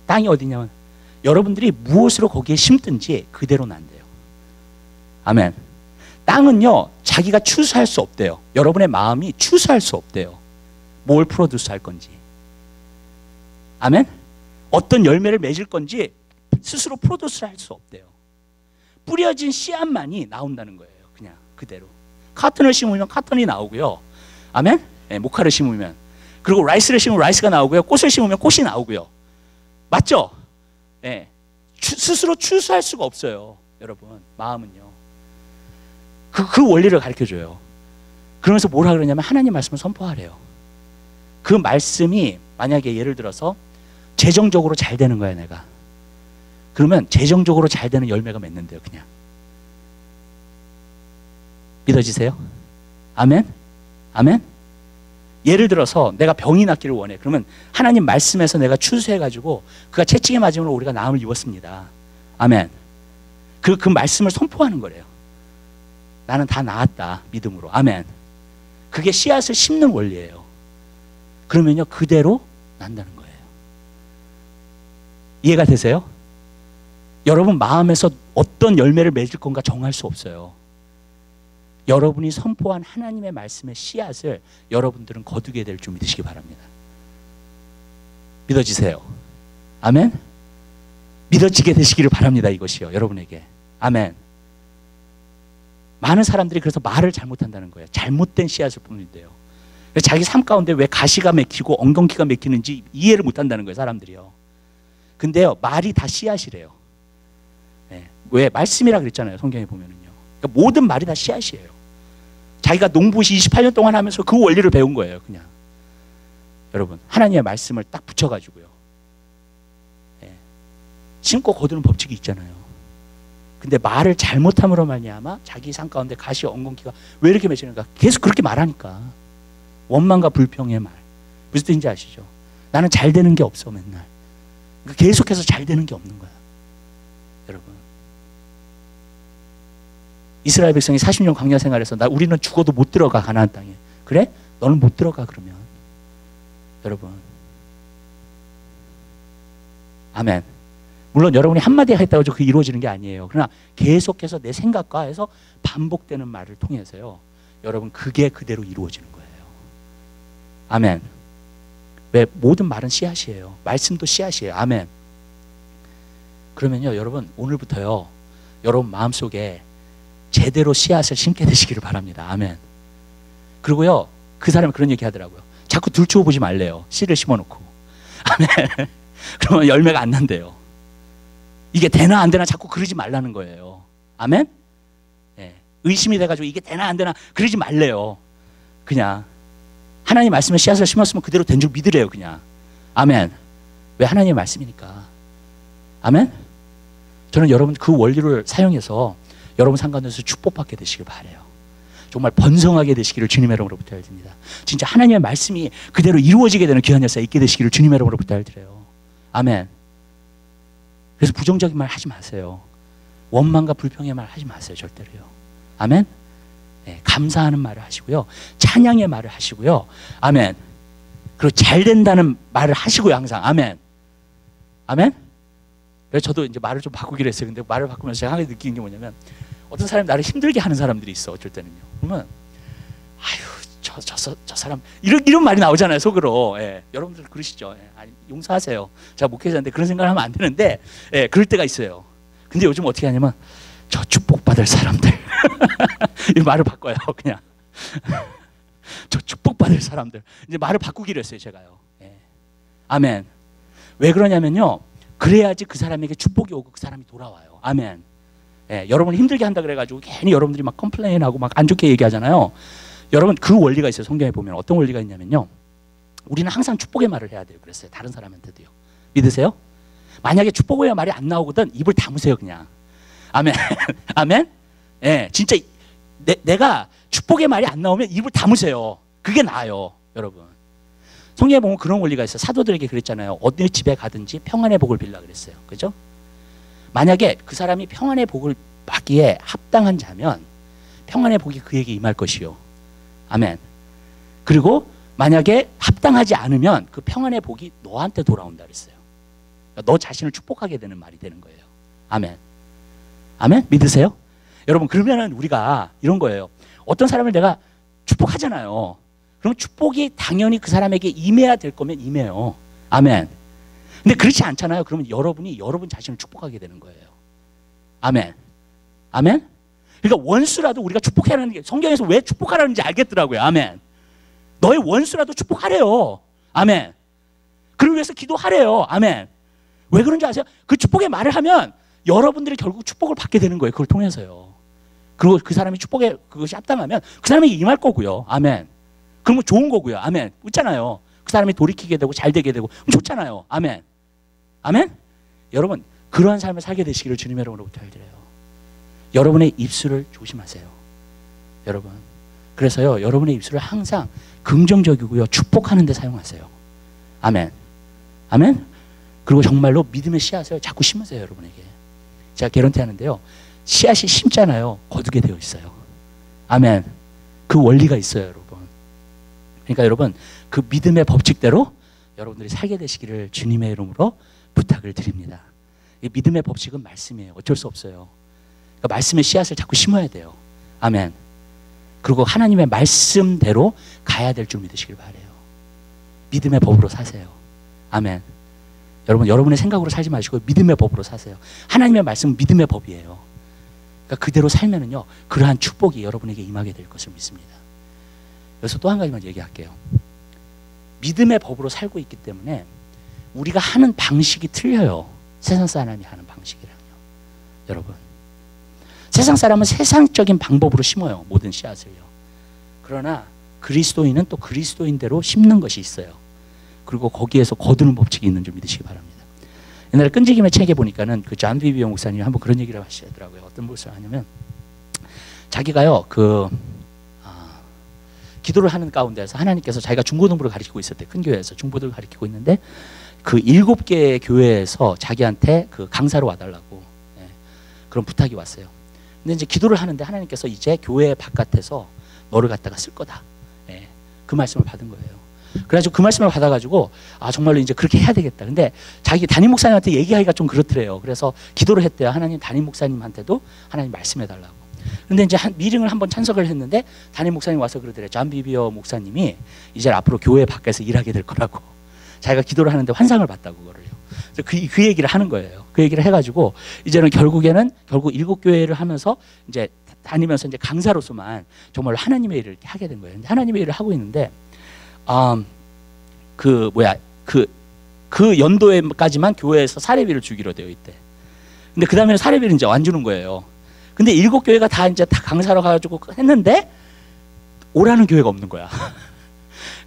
땅이 어디냐면 여러분들이 무엇으로 거기에 심든지 그대로 난대요. 아멘. 땅은요 자기가 추수할 수 없대요. 여러분의 마음이 추수할 수 없대요. 뭘 프로듀스 할 건지. 아멘. 어떤 열매를 맺을 건지 스스로 프로듀스를 할 수 없대요. 뿌려진 씨앗만이 나온다는 거예요. 그냥 그대로. 카톤을 심으면 카톤이 나오고요. 아멘. 네, 모카를 심으면. 그리고 라이스를 심으면 라이스가 나오고요. 꽃을 심으면 꽃이 나오고요. 맞죠? 네. 스스로 추수할 수가 없어요. 여러분 마음은요. 그 원리를 가르쳐줘요. 그러면서 뭐라 그러냐면 하나님 말씀을 선포하래요. 그 말씀이 만약에 예를 들어서 재정적으로 잘 되는 거야 내가. 그러면 재정적으로 잘 되는 열매가 맺는데요. 그냥. 믿어지세요? 아멘? 아멘? 예를 들어서 내가 병이 낫기를 원해. 그러면 하나님 말씀에서 내가 추수해가지고 그가 채찍에 맞음으로 우리가 나음을 입었습니다. 아멘. 그 말씀을 선포하는 거래요. 나는 다 나았다. 믿음으로. 아멘. 그게 씨앗을 심는 원리예요. 그러면요 그대로 난다는 거예요. 이해가 되세요? 여러분 마음에서 어떤 열매를 맺을 건가 정할 수 없어요. 여러분이 선포한 하나님의 말씀의 씨앗을 여러분들은 거두게 될 줄 믿으시기 바랍니다. 믿어지세요? 아멘? 믿어지게 되시기를 바랍니다. 이것이요. 여러분에게. 아멘. 많은 사람들이 그래서 말을 잘못한다는 거예요. 잘못된 씨앗을 뿌린대요. 자기 삶 가운데 왜 가시가 맥히고 엉겅퀴가 맥히는지 이해를 못한다는 거예요. 사람들이요. 근데요 말이 다 씨앗이래요. 네. 왜? 말씀이라 그랬잖아요. 성경에 보면은요. 그러니까 모든 말이 다 씨앗이에요. 자기가 농부시 28년 동안 하면서 그 원리를 배운 거예요. 그냥. 여러분 하나님의 말씀을 딱 붙여가지고요. 네. 심고 거두는 법칙이 있잖아요. 근데 말을 잘못함으로 말미암아 자기 삶 가운데 가시 엉겅퀴가 왜 이렇게 맺히는가? 계속 그렇게 말하니까. 원망과 불평의 말. 무슨 뜻인지 아시죠? 나는 잘 되는 게 없어 맨날. 그러니까 계속해서 잘 되는 게 없는 거야. 여러분. 이스라엘 백성이 40년 광야 생활에서 우리는 죽어도 못 들어가 가나안 땅에. 그래? 너는 못 들어가 그러면. 여러분. 아멘. 물론 여러분이 한마디 했다고 해서 그게 이루어지는 게 아니에요. 그러나 계속해서 내 생각과 해서 반복되는 말을 통해서요. 여러분 그게 그대로 이루어지는 거예요. 아멘. 왜? 모든 말은 씨앗이에요. 말씀도 씨앗이에요. 아멘. 그러면요, 여러분 오늘부터요, 여러분 마음속에 제대로 씨앗을 심게 되시기를 바랍니다. 아멘. 그리고요, 그 사람이 그런 얘기 하더라고요. 자꾸 들추어 보지 말래요. 씨를 심어놓고. 아멘. 그러면 열매가 안 난대요. 이게 되나 안 되나 자꾸 그러지 말라는 거예요. 아멘. 예. 의심이 돼가지고 이게 되나 안 되나 그러지 말래요. 그냥 하나님 말씀에 씨앗을 심었으면 그대로 된 줄 믿으래요. 그냥. 아멘. 왜? 하나님의 말씀이니까. 아멘. 저는 여러분 그 원리를 사용해서 여러분 상관에서 축복받게 되시길 바라요. 정말 번성하게 되시기를 주님의 이름으로 부탁드립니다. 진짜 하나님의 말씀이 그대로 이루어지게 되는 귀한 역사 있게 되시기를 주님의 이름으로 부탁드려요. 아멘. 그래서 부정적인 말 하지 마세요. 원망과 불평의 말 하지 마세요. 절대로요. 아멘. 네, 감사하는 말을 하시고요. 찬양의 말을 하시고요. 아멘. 그리고 잘 된다는 말을 하시고요. 항상. 아멘. 아멘. 그래서 저도 이제 말을 좀 바꾸기로 했어요. 근데 말을 바꾸면서 제가 하나 느끼는 게 뭐냐면, 어떤 사람이 나를 힘들게 하는 사람들이 있어. 어쩔 때는요. 그러면 아유 저 사람 이런 말이 나오잖아요. 속으로. 예, 여러분들 그러시죠. 예, 아니, 용서하세요. 제가 목회자인데 그런 생각을 하면 안 되는데, 예, 그럴 때가 있어요. 근데 요즘 어떻게 하냐면 저 축복받을 사람들 이 말을 바꿔요. 그냥 저 축복받을 사람들. 이제 말을 바꾸기로 했어요. 제가요. 예. 아멘. 왜 그러냐면요, 그래야지 그 사람에게 축복이 오고 그 사람이 돌아와요. 아멘. 예, 여러분 힘들게 한다 그래가지고 괜히 여러분들이 막 컴플레인하고 막 안 좋게 얘기하잖아요. 여러분 그 원리가 있어요. 성경에 보면 어떤 원리가 있냐면요, 우리는 항상 축복의 말을 해야 돼요. 그랬어요. 다른 사람한테도요. 믿으세요? 만약에 축복의 말이 안 나오거든 입을 다무세요. 그냥. 아멘. 아멘. 예, 진짜 내가 축복의 말이 안 나오면 입을 다무세요. 그게 나아요. 여러분. 성경에 보면 그런 원리가 있어요. 사도들에게 그랬잖아요. 어느 집에 가든지 평안의 복을 빌라 그랬어요. 그죠? 만약에 그 사람이 평안의 복을 받기에 합당한 자면 평안의 복이 그에게 임할 것이요. 아멘. 그리고 만약에 합당하지 않으면 그 평안의 복이 너한테 돌아온다 그랬어요. 그러니까 너 자신을 축복하게 되는 말이 되는 거예요. 아멘. 아멘. 믿으세요? 여러분, 그러면은 우리가 이런 거예요. 어떤 사람을 내가 축복하잖아요. 그럼 축복이 당연히 그 사람에게 임해야 될 거면 임해요. 아멘. 근데 그렇지 않잖아요. 그러면 여러분이 여러분 자신을 축복하게 되는 거예요. 아멘. 아멘. 그러니까 원수라도 우리가 축복하라는 게, 성경에서 왜 축복하라는지 알겠더라고요. 아멘. 너의 원수라도 축복하래요. 아멘. 그를 위해서 기도하래요. 아멘. 왜 그런지 아세요? 그 축복의 말을 하면 여러분들이 결국 축복을 받게 되는 거예요. 그걸 통해서요. 그리고 그 사람이 축복에 그것이 합당하면 그 사람에게 임할 거고요. 아멘. 그러면 좋은 거고요. 아멘. 웃잖아요. 그 사람이 돌이키게 되고 잘 되게 되고 좋잖아요. 아멘. 아멘. 여러분, 그러한 삶을 살게 되시기를 주님의 이름으로 부탁드려요. 여러분의 입술을 조심하세요. 여러분. 그래서요, 여러분의 입술을 항상 긍정적이고요, 축복하는 데 사용하세요. 아멘. 아멘. 그리고 정말로 믿음의 씨앗을 자꾸 심으세요. 여러분에게. 제가 개런티 하는데요, 씨앗이 심잖아요. 거두게 되어 있어요. 아멘. 그 원리가 있어요. 여러분. 그러니까 여러분, 그 믿음의 법칙대로 여러분들이 살게 되시기를 주님의 이름으로 부탁을 드립니다. 이 믿음의 법칙은 말씀이에요. 어쩔 수 없어요. 그러니까 말씀의 씨앗을 자꾸 심어야 돼요. 아멘. 그리고 하나님의 말씀대로 가야 될 줄 믿으시길 바라요. 믿음의 법으로 사세요. 아멘. 여러분, 여러분의 생각으로 살지 마시고 믿음의 법으로 사세요. 하나님의 말씀은 믿음의 법이에요. 그러니까 그대로 살면은요, 그러한 축복이 여러분에게 임하게 될 것을 믿습니다. 여기서 또 한 가지만 얘기할게요. 믿음의 법으로 살고 있기 때문에 우리가 하는 방식이 틀려요. 세상 사람이 하는 방식이랑요. 여러분, 세상 사람은 세상적인 방법으로 심어요. 모든 씨앗을요. 그러나 그리스도인은 또 그리스도인대로 심는 것이 있어요. 그리고 거기에서 거두는 법칙이 있는 줄 믿으시기 바랍니다. 옛날에 끈질김의 책에 보니까는 그 존 비비어 목사님이 한번 그런 얘기를 하시더라고요. 어떤 것을 하냐면, 자기가요, 기도를 하는 가운데서 하나님께서 자기가 중고등부를 가르치고 있을 때, 큰 교회에서 중고등부를 가르치고 있는데 그 7개의 교회에서 자기한테 그 강사로 와달라고, 예, 그런 부탁이 왔어요. 근데 이제 기도를 하는데 하나님께서 이제 교회 바깥에서 너를 갖다가 쓸 거다, 예, 그 말씀을 받은 거예요. 그래가지고 그 말씀을 받아가지고 정말로 이제 그렇게 해야 되겠다. 근데 자기 담임 목사님한테 얘기하기가 좀 그렇더래요. 그래서 기도를 했대요. 하나님, 담임 목사님한테도 하나님 말씀해달라고. 근데 이제 미팅을 한번 참석을 했는데 담임 목사님 와서 그러더래요. 존 비비어 목사님이 이제 앞으로 교회 밖에서 일하게 될 거라고. 자기가 기도를 하는데 환상을 봤다고 그거를요. 그래서 그 얘기를 하는 거예요. 그 얘기를 해가지고 이제는 결국 7교회를 하면서 이제 다니면서 이제 강사로서만 정말 하나님의 일을 이렇게 하게 된 거예요. 하나님의 일을 하고 있는데 그 연도에까지만 교회에서 사례비를 주기로 되어 있대. 근데 그 다음에는 사례비를 이제 안 주는 거예요. 근데 7교회가 다 이제 다 강사로 가가지고 했는데 오라는 교회가 없는 거야.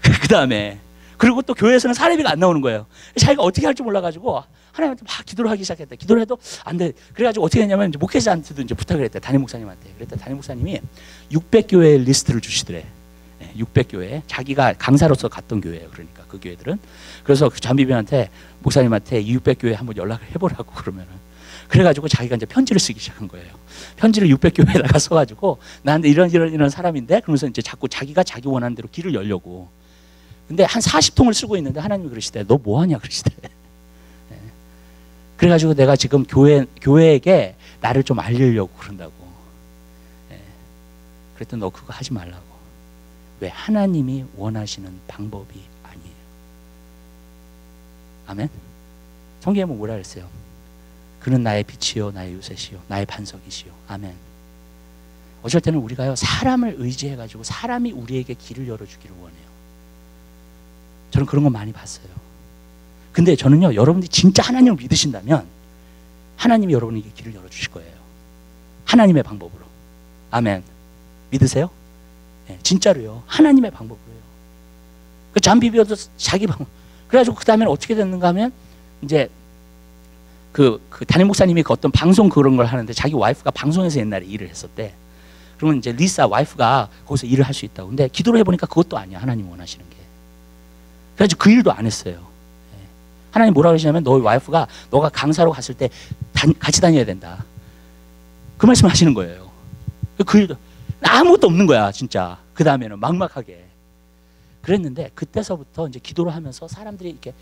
그 다음에 그리고 또 교회에서는 사례비가 안 나오는 거예요. 자기가 어떻게 할지 몰라가지고 하나님한테 막 기도를 하기 시작했대. 기도를 해도 안 돼. 그래가지고 어떻게 했냐면 이제 목회자한테도 이제 부탁을 했대. 담임 목사님한테. 그랬더니 담임 목사님이 600교회 리스트를 주시더래. 600교회. 자기가 강사로서 갔던 교회예요. 그러니까 그 교회들은. 그래서 그 잠비비한테 목사님한테 이 600교회 한번 연락을 해보라고 그러면은. 그래가지고 자기가 이제 편지를 쓰기 시작한 거예요. 편지를 600교회에다가 써가지고 나한테 이런 사람인데 그러면서 이제 자꾸 자기가 자기 원하는 대로 길을 열려고. 근데 한 40통을 쓰고 있는데 하나님이 그러시대. 너 뭐하냐 그러시대. 그래가지고 내가 지금 교회에게 나를 좀 알리려고 그런다고. 그랬더니 너 그거 하지 말라고. 왜? 하나님이 원하시는 방법이 아니에요. 아멘? 성경에 보면 뭐라 그랬어요? 그는 나의 빛이요 나의 요새시요 나의 반석이시요. 아멘. 어쩔 때는 우리가요 사람을 의지해가지고 사람이 우리에게 길을 열어주기를 원해요. 저는 그런 거 많이 봤어요. 근데 저는요 여러분들이 진짜 하나님을 믿으신다면 하나님이 여러분에게 길을 열어주실 거예요. 하나님의 방법으로. 아멘. 믿으세요? 네, 진짜로요. 하나님의 방법으로요. 그 잠비비어도 자기 방법. 그래가지고 그 다음에는 어떻게 됐는가 하면 이제 그 담임 목사님이 그 어떤 방송 그런 걸 하는데 자기 와이프가 방송에서 옛날에 일을 했었대. 그러면 이제 리사 와이프가 거기서 일을 할 수 있다고. 근데 기도를 해보니까 그것도 아니야. 하나님 원하시는 게. 그래가지고 그 일도 안 했어요. 하나님 뭐라 그러시냐면 너희 와이프가 너가 강사로 갔을 때 같이 다녀야 된다. 그 말씀 하시는 거예요. 그 일도 아무것도 없는 거야 진짜. 그 다음에는 막막하게 그랬는데 그때서부터 이제 기도를 하면서 사람들이 이렇게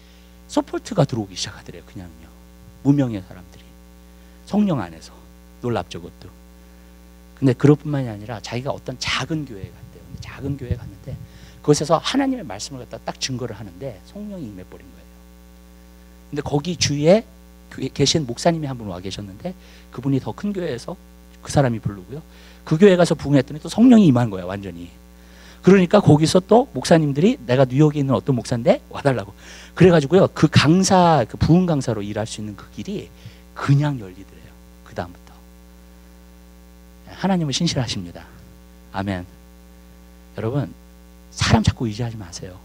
서포트가 들어오기 시작하더래요. 그냥요. 무명의 사람들이 성령 안에서. 놀랍죠 그것도. 근데 그것뿐만이 아니라 자기가 어떤 작은 교회에 갔대요. 근데 작은 교회에 갔는데 그곳에서 하나님의 말씀을 갖다 딱 증거를 하는데 성령이 임해버린 거예요. 근데 거기 주위에 계신 목사님이 한 분 와 계셨는데 그분이 더 큰 교회에서 그 사람이 부르고요. 그 교회 가서 부흥했더니 또 성령이 임한 거야 완전히. 그러니까 거기서 또 목사님들이 내가 뉴욕에 있는 어떤 목사인데 와달라고. 그래가지고요 그 강사 그 부흥 강사로 일할 수 있는 그 길이 그냥 열리더래요. 그 다음부터. 하나님은 신실하십니다. 아멘. 여러분 사람 자꾸 의지하지 마세요.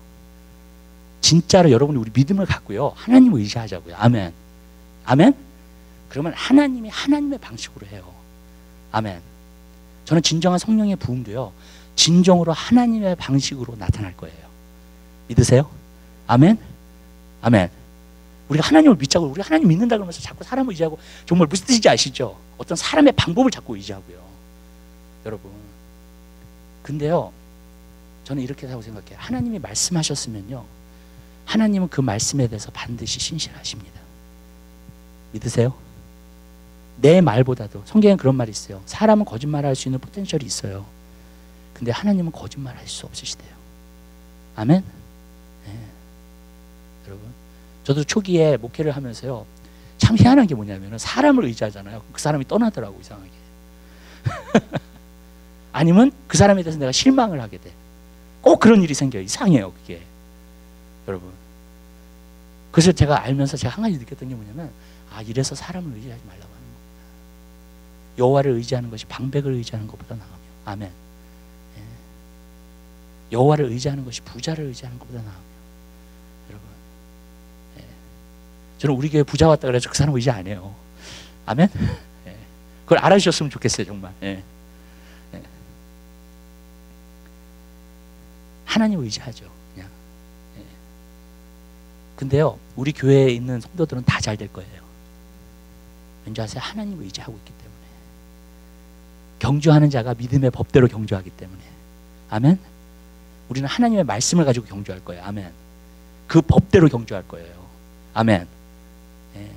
진짜로 여러분이 우리 믿음을 갖고요 하나님을 의지하자고요. 아멘. 아멘. 그러면 하나님이 하나님의 방식으로 해요. 아멘. 저는 진정한 성령의 부흥도요 진정으로 하나님의 방식으로 나타날 거예요. 믿으세요? 아멘. 아멘. 우리가 하나님을 믿자고 우리가 하나님 믿는다 그러면서 자꾸 사람을 의지하고 정말 무슨 뜻인지 아시죠? 어떤 사람의 방법을 자꾸 의지하고요. 여러분. 근데요 저는 이렇게 하고 생각해요. 하나님이 말씀하셨으면요 하나님은 그 말씀에 대해서 반드시 신실하십니다. 믿으세요? 내 말보다도 성경에 그런 말이 있어요. 사람은 거짓말할 수 있는 포텐셜이 있어요. 근데 하나님은 거짓말할 수 없으시대요. 아멘? 네. 여러분 저도 초기에 목회를 하면서요 참 희한한 게 뭐냐면 사람을 의지하잖아요. 그 사람이 떠나더라고 이상하게. 아니면 그 사람에 대해서 내가 실망을 하게 돼. 꼭 그런 일이 생겨요. 이상해요 그게. 여러분 그래서 제가 알면서 제가 한 가지 느꼈던 게 뭐냐면 아 이래서 사람을 의지하지 말라고 하는 거구나. 여호와를 의지하는 것이 방백을 의지하는 것보다 나으며. 아멘. 예. 여호와를 의지하는 것이 부자를 의지하는 것보다 나으며. 여러분 예. 저는 우리 교회 부자 왔다 그래서 그 사람 의지 안 해요. 아멘. 예. 그걸 알아주셨으면 좋겠어요 정말. 예. 예. 하나님 의지하죠. 그냥. 예. 근데요 우리 교회에 있는 성도들은 다 잘 될 거예요. 왠지 아세요? 하나님을 의지하고 있기 때문에. 경주하는 자가 믿음의 법대로 경주하기 때문에. 아멘. 우리는 하나님의 말씀을 가지고 경주할 거예요. 아멘. 그 법대로 경주할 거예요. 아멘. 예.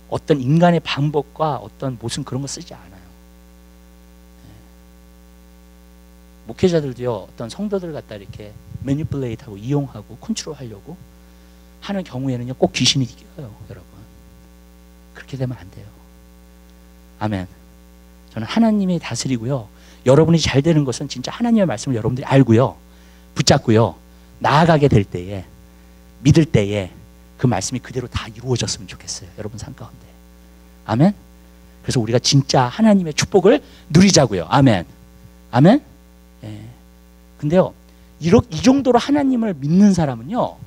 어떤 인간의 방법과 어떤 무슨 그런 거 쓰지 않아요. 예. 목회자들도요 어떤 성도들 갖다 이렇게 매니플레이트하고 이용하고 컨트롤하려고 하는 경우에는요, 꼭 귀신이 이겨요, 여러분. 그렇게 되면 안 돼요. 아멘. 저는 하나님이 다스리고요. 여러분이 잘 되는 것은 진짜 하나님의 말씀을 여러분들이 알고요, 붙잡고요, 나아가게 될 때에, 믿을 때에 그 말씀이 그대로 다 이루어졌으면 좋겠어요, 여러분 삶 가운데. 아멘. 그래서 우리가 진짜 하나님의 축복을 누리자고요. 아멘. 아멘. 예. 근데요, 이 정도로 하나님을 믿는 사람은요,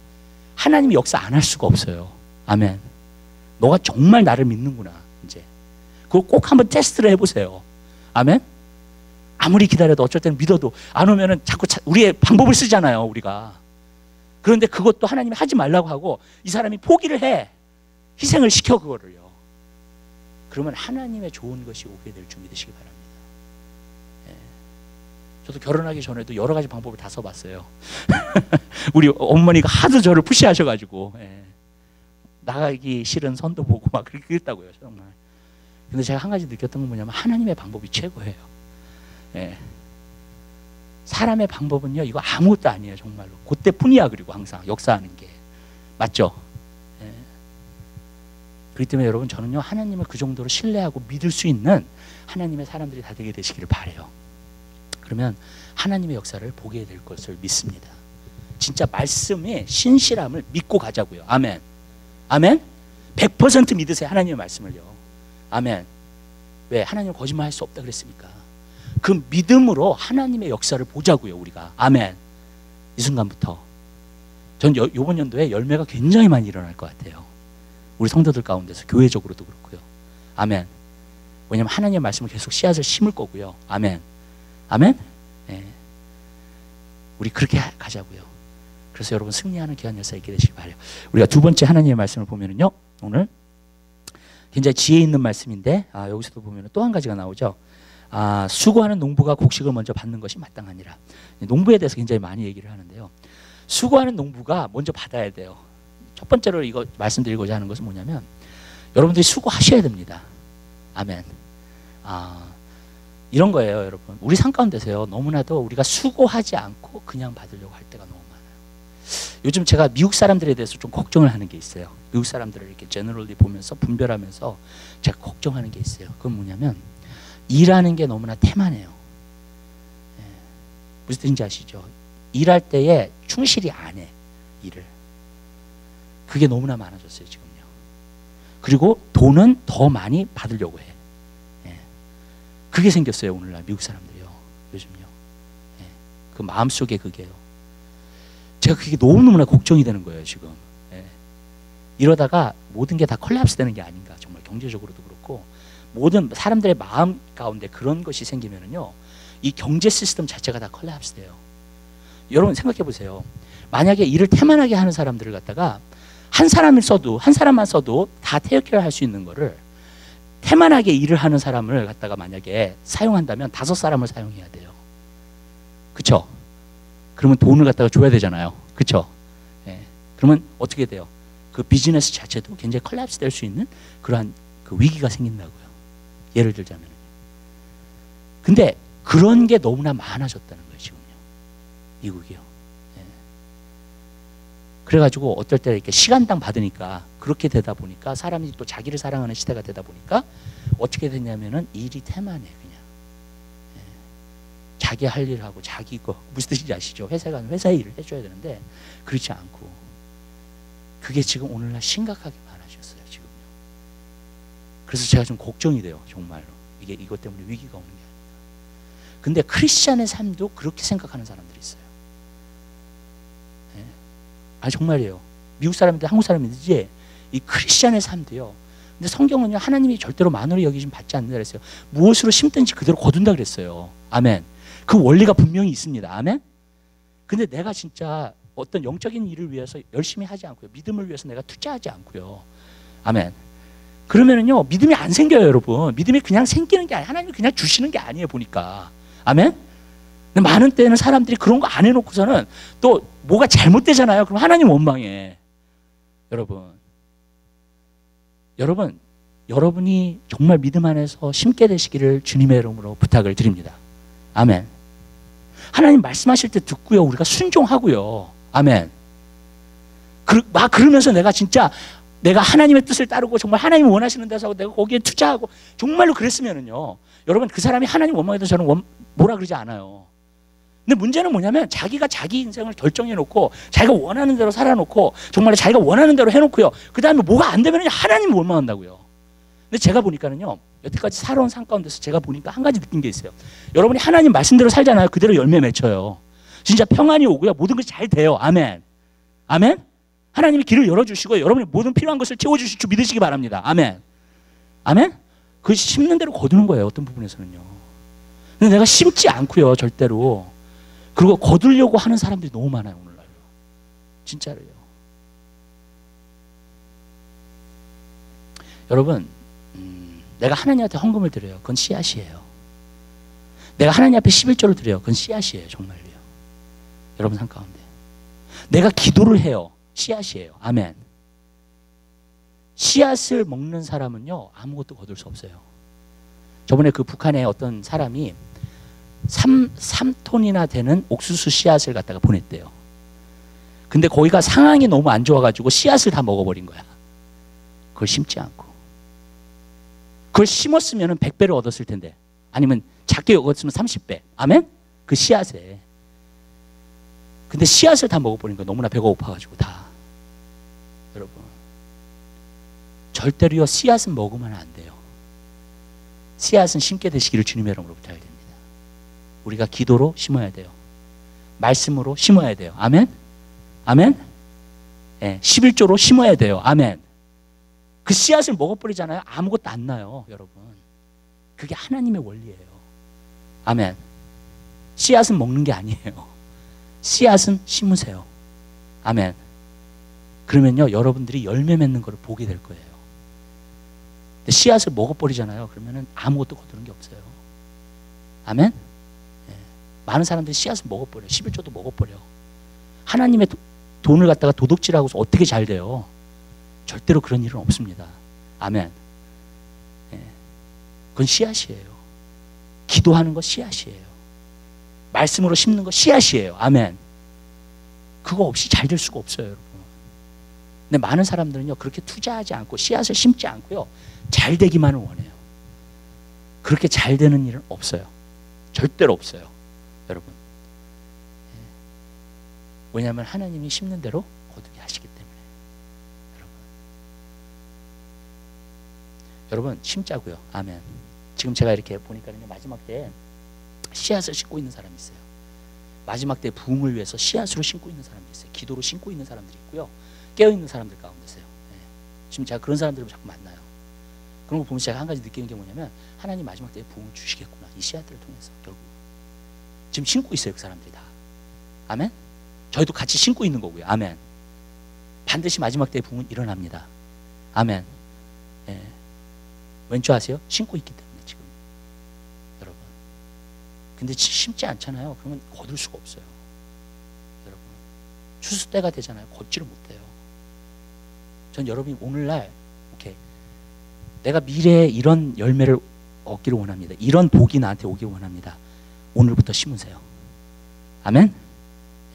하나님이 역사 안 할 수가 없어요. 아멘. 너가 정말 나를 믿는구나, 이제. 그거 꼭 한번 테스트를 해보세요. 아멘. 아무리 기다려도 어쩔 때는 믿어도 안 오면은 자꾸 우리의 방법을 쓰잖아요, 우리가. 그런데 그것도 하나님이 하지 말라고 하고 이 사람이 포기를 해. 희생을 시켜, 그거를요. 그러면 하나님의 좋은 것이 오게 될 줄 믿으시기 바랍니다. 예. 저도 결혼하기 전에도 여러 가지 방법을 다 써봤어요. 우리 어머니가 하도 저를 푸시하셔가지고, 예. 나가기 싫은 선도 보고 막 그렇게 했다고요, 정말. 근데 제가 한 가지 느꼈던 건 뭐냐면 하나님의 방법이 최고예요. 예. 사람의 방법은요, 이거 아무것도 아니에요, 정말로. 그때뿐이야. 그리고 항상 역사하는 게 맞죠? 예. 그렇기 때문에 여러분, 저는요, 하나님을 그 정도로 신뢰하고 믿을 수 있는 하나님의 사람들이 다 되게 되시기를 바래요. 그러면 하나님의 역사를 보게 될 것을 믿습니다. 진짜 말씀의 신실함을 믿고 가자고요. 아멘. 아멘. 100% 믿으세요, 하나님의 말씀을요. 아멘. 왜? 하나님은 거짓말할 수 없다 그랬습니까? 그 믿음으로 하나님의 역사를 보자고요, 우리가. 아멘. 이 순간부터 전 이번 연도에 열매가 굉장히 많이 일어날 것 같아요. 우리 성도들 가운데서, 교회적으로도 그렇고요. 아멘. 왜냐하면 하나님의 말씀을 계속 씨앗을 심을 거고요. 아멘. 아멘. 네. 우리 그렇게 가자고요. 그래서 여러분, 승리하는 귀한 역사 있게 되시길 바라요. 우리가 두 번째 하나님의 말씀을 보면은요, 오늘 굉장히 지혜 있는 말씀인데, 여기서도 보면 또 한 가지가 나오죠. 수고하는 농부가 곡식을 먼저 받는 것이 마땅하니라. 농부에 대해서 굉장히 많이 얘기를 하는데요, 수고하는 농부가 먼저 받아야 돼요. 첫 번째로 이거 말씀드리고자 하는 것은 뭐냐면, 여러분들이 수고하셔야 됩니다. 아멘. 이런 거예요, 여러분. 우리 삶 가운데서요, 너무나도 우리가 수고하지 않고 그냥 받으려고 할 때가 너무 많아요. 요즘 제가 미국 사람들에 대해서 좀 걱정을 하는 게 있어요. 미국 사람들을 이렇게 제너럴리 보면서 분별하면서 제가 걱정하는 게 있어요. 그건 뭐냐면, 일하는 게 너무나 태만해요. 예. 무슨 뜻인지 아시죠? 일할 때에 충실히 안 해, 일을. 그게 너무나 많아졌어요, 지금요. 그리고 돈은 더 많이 받으려고 해. 예. 그게 생겼어요, 오늘날 미국 사람들이요, 요즘요. 예. 그 마음속에 그게요. 제가 그게 너무너무나 걱정이 되는 거예요, 지금. 예. 이러다가 모든 게 다 콜랩스 되는 게 아닌가, 정말 경제적으로도 그렇고, 모든 사람들의 마음 가운데 그런 것이 생기면은요, 이 경제 시스템 자체가 다 콜랩스 돼요. 여러분 생각해 보세요. 만약에 일을 태만하게 하는 사람들을 갖다가 한 사람만 써도 다 테이크케어 할 수 있는 거를, 태만하게 일을 하는 사람을 갖다가 만약에 사용한다면 5사람을 사용해야 돼요. 그쵸? 그러면 돈을 갖다가 줘야 되잖아요. 그쵸? 예. 그러면 어떻게 돼요? 그 비즈니스 자체도 굉장히 콜랩스 될 수 있는 그러한 그 위기가 생긴다고요. 예를 들자면. 근데 그런 게 너무나 많아졌다는 거예요, 지금요. 미국이요. 예. 그래가지고 어떨 때 이렇게 시간당 받으니까, 그렇게 되다 보니까 사람이 또 자기를 사랑하는 시대가 되다 보니까 어떻게 되냐면은 일이 태만해, 그냥. 예. 자기 할 일 하고 자기 거, 무슨 뜻인지 아시죠? 회사에 가면 회사의 일을 해줘야 되는데 그렇지 않고, 그게 지금 오늘날 심각하게 많아졌어요, 지금요. 그래서 제가 좀 걱정이 돼요, 정말로. 이것 때문에 위기가 오는 게 아닌가. 근데 크리스찬의 삶도 그렇게 생각하는 사람들이 있어요. 예. 정말이에요. 미국 사람인데 한국 사람이든지 이 크리스찬의 삶도요. 근데 성경은요, 하나님이 절대로 만으로 여기심 받지 않는다 그랬어요. 무엇으로 심든지 그대로 거둔다 그랬어요. 아멘. 그 원리가 분명히 있습니다. 아멘. 근데 내가 진짜 어떤 영적인 일을 위해서 열심히 하지 않고요, 믿음을 위해서 내가 투자하지 않고요, 아멘, 그러면은요, 믿음이 안 생겨요, 여러분. 믿음이 그냥 생기는 게 아니에요. 하나님이 그냥 주시는 게 아니에요, 보니까. 아멘. 근데 많은 때는 사람들이 그런 거 안 해놓고서는 또 뭐가 잘못되잖아요. 그럼 하나님 원망해. 여러분이 정말 믿음 안에서 심게 되시기를 주님의 이름으로 부탁을 드립니다. 아멘. 하나님 말씀하실 때 듣고요, 우리가 순종하고요. 아멘. 막 그러면서 내가 진짜 내가 하나님의 뜻을 따르고 정말 하나님이 원하시는 데서 내가 거기에 투자하고 정말로 그랬으면은요, 여러분 그 사람이 하나님 원망해도 저는 뭐라 그러지 않아요. 근데 문제는 뭐냐면 자기가 자기 인생을 결정해 놓고 자기가 원하는 대로 살아놓고 정말 자기가 원하는 대로 해놓고요, 그 다음에 뭐가 안 되면 하나님 원망한다고요. 근데 제가 보니까는요, 여태까지 살아온 삶 가운데서 제가 보니까 한 가지 느낀 게 있어요. 여러분이 하나님 말씀대로 살잖아요. 그대로 열매 맺혀요. 진짜 평안이 오고요, 모든 것이 잘 돼요. 아멘. 아멘. 하나님이 길을 열어주시고 여러분이 모든 필요한 것을 채워주실 줄 믿으시기 바랍니다. 아멘. 아멘. 그것이 심는 대로 거두는 거예요. 어떤 부분에서는요. 근데 내가 심지 않고요, 절대로. 그리고 거두려고 하는 사람들이 너무 많아요, 오늘날요. 진짜로요. 여러분, 내가 하나님 앞에 헌금을 드려요. 그건 씨앗이에요. 내가 하나님 앞에 11조를 드려요. 그건 씨앗이에요. 정말로요. 여러분 삶 가운데. 내가 기도를 해요. 씨앗이에요. 아멘. 씨앗을 먹는 사람은요, 아무것도 거둘 수 없어요. 저번에 그 북한에 어떤 사람이 3톤이나 되는 옥수수 씨앗을 갖다가 보냈대요. 근데 거기가 상황이 너무 안 좋아가지고 씨앗을 다 먹어버린 거야. 그걸 심지 않고. 그걸 심었으면 100배를 얻었을 텐데, 아니면 작게 얻었으면 30배. 아멘? 그 씨앗에. 근데 씨앗을 다 먹어버린 거야. 너무나 배가 고파가지고 다. 여러분, 절대로요, 씨앗은 먹으면 안 돼요. 씨앗은 심게 되시기를 주님의 이름으로 부탁을 드립니다. 우리가 기도로 심어야 돼요. 말씀으로 심어야 돼요. 아멘? 아멘? 네, 11조로 심어야 돼요. 아멘. 그 씨앗을 먹어버리잖아요. 아무것도 안 나요, 여러분. 그게 하나님의 원리예요. 아멘. 씨앗은 먹는 게 아니에요. 씨앗은 심으세요. 아멘. 그러면요, 여러분들이 열매 맺는 걸 보게 될 거예요. 근데 씨앗을 먹어버리잖아요. 그러면은 아무것도 거두는 게 없어요. 아멘? 네. 많은 사람들이 씨앗을 먹어버려요. 11조도 먹어버려. 하나님의 돈을 갖다가 도둑질하고서 어떻게 잘 돼요? 절대로 그런 일은 없습니다. 아멘. 네. 그건 씨앗이에요. 기도하는 거 씨앗이에요. 말씀으로 심는 거 씨앗이에요. 아멘. 그거 없이 잘 될 수가 없어요, 여러분. 근데 많은 사람들은요, 그렇게 투자하지 않고 씨앗을 심지 않고요, 잘 되기만을 원해요. 그렇게 잘 되는 일은 없어요. 절대로 없어요, 여러분. 왜냐하면 하나님이 심는 대로 거두게 하시기 때문에. 여러분 심자고요. 아멘. 지금 제가 이렇게 보니까요, 마지막 때에 씨앗을 심고 있는 사람이 있어요. 마지막 때 부흥을 위해서 씨앗으로 심고 있는 사람이 있어요. 기도로 심고 있는 사람들이 있고요, 깨어있는 사람들 가운데서요. 네. 지금 제가 그런 사람들을 자꾸 만나요. 그런 거 보면서 제가 한 가지 느끼는 게 뭐냐면, 하나님 마지막 때에 부흥을 주시겠구나, 이 씨앗들을 통해서. 결국 지금 심고 있어요, 그 사람들이 다. 아멘. 저희도 같이 심고 있는 거고요. 아멘. 반드시 마지막 때에 부흥은 일어납니다. 아멘. 네. 왠지 아세요? 심고 있기 때문에 지금. 여러분. 근데 심지 않잖아요. 그러면 거둘 수가 없어요. 여러분. 추수 때가 되잖아요. 걷지를 못해요. 전 여러분이 오늘날 오케이, 내가 미래에 이런 열매를 얻기를 원합니다. 이런 복이 나한테 오기를 원합니다. 오늘부터 심으세요. 아멘.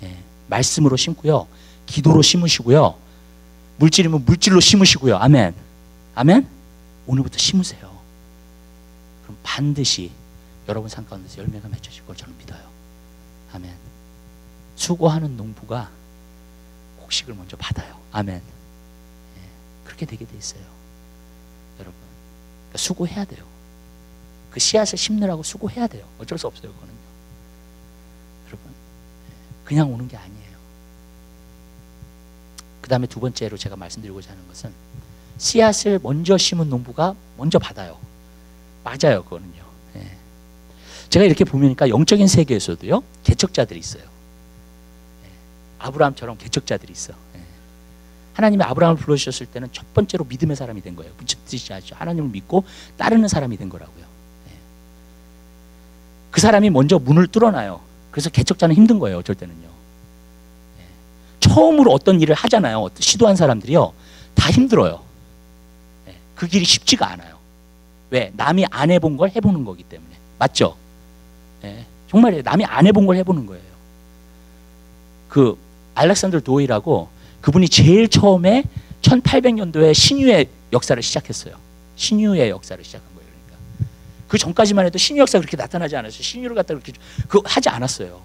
예, 말씀으로 심고요, 기도로 심으시고요, 물질이면 물질로 심으시고요. 아멘. 아멘. 오늘부터 심으세요. 그럼 반드시 여러분 삶 가운데서 열매가 맺혀질 걸 저는 믿어요. 아멘. 수고하는 농부가 곡식을 먼저 받아요. 아멘. 예, 그렇게 되게 돼 있어요, 여러분. 그러니까 수고해야 돼요. 그 씨앗을 심느라고 수고해야 돼요. 어쩔 수 없어요, 그거는요. 여러분, 그냥 오는 게 아니에요. 그 다음에 두 번째로 제가 말씀드리고자 하는 것은, 씨앗을 먼저 심은 농부가 먼저 받아요. 맞아요, 그거는요. 예. 제가 이렇게 보니까 영적인 세계에서도요, 개척자들이 있어요. 예. 아브라함처럼 개척자들이 있어. 예. 하나님이 아브라함을 불러주셨을 때는 첫 번째로 믿음의 사람이 된 거예요. 무슨 뜻이지 아시죠? 하나님을 믿고 따르는 사람이 된 거라고요. 예. 그 사람이 먼저 문을 뚫어놔요. 그래서 개척자는 힘든 거예요, 어쩔 때는요. 예. 처음으로 어떤 일을 하잖아요. 시도한 사람들이요, 다 힘들어요. 예. 그 길이 쉽지가 않아요. 왜? 남이 안 해본 걸 해보는 거기 때문에. 맞죠? 예. 정말이에요. 남이 안 해본 걸 해보는 거예요. 그 알렉산더 도일하고 그분이 제일 처음에 1800년도에 신유의 역사를 시작했어요. 신유의 역사를 시작한 거예요. 그러니까 그 전까지만 해도 신유 역사가 그렇게 나타나지 않았어요. 신유를 갖다 그렇게 하지 않았어요.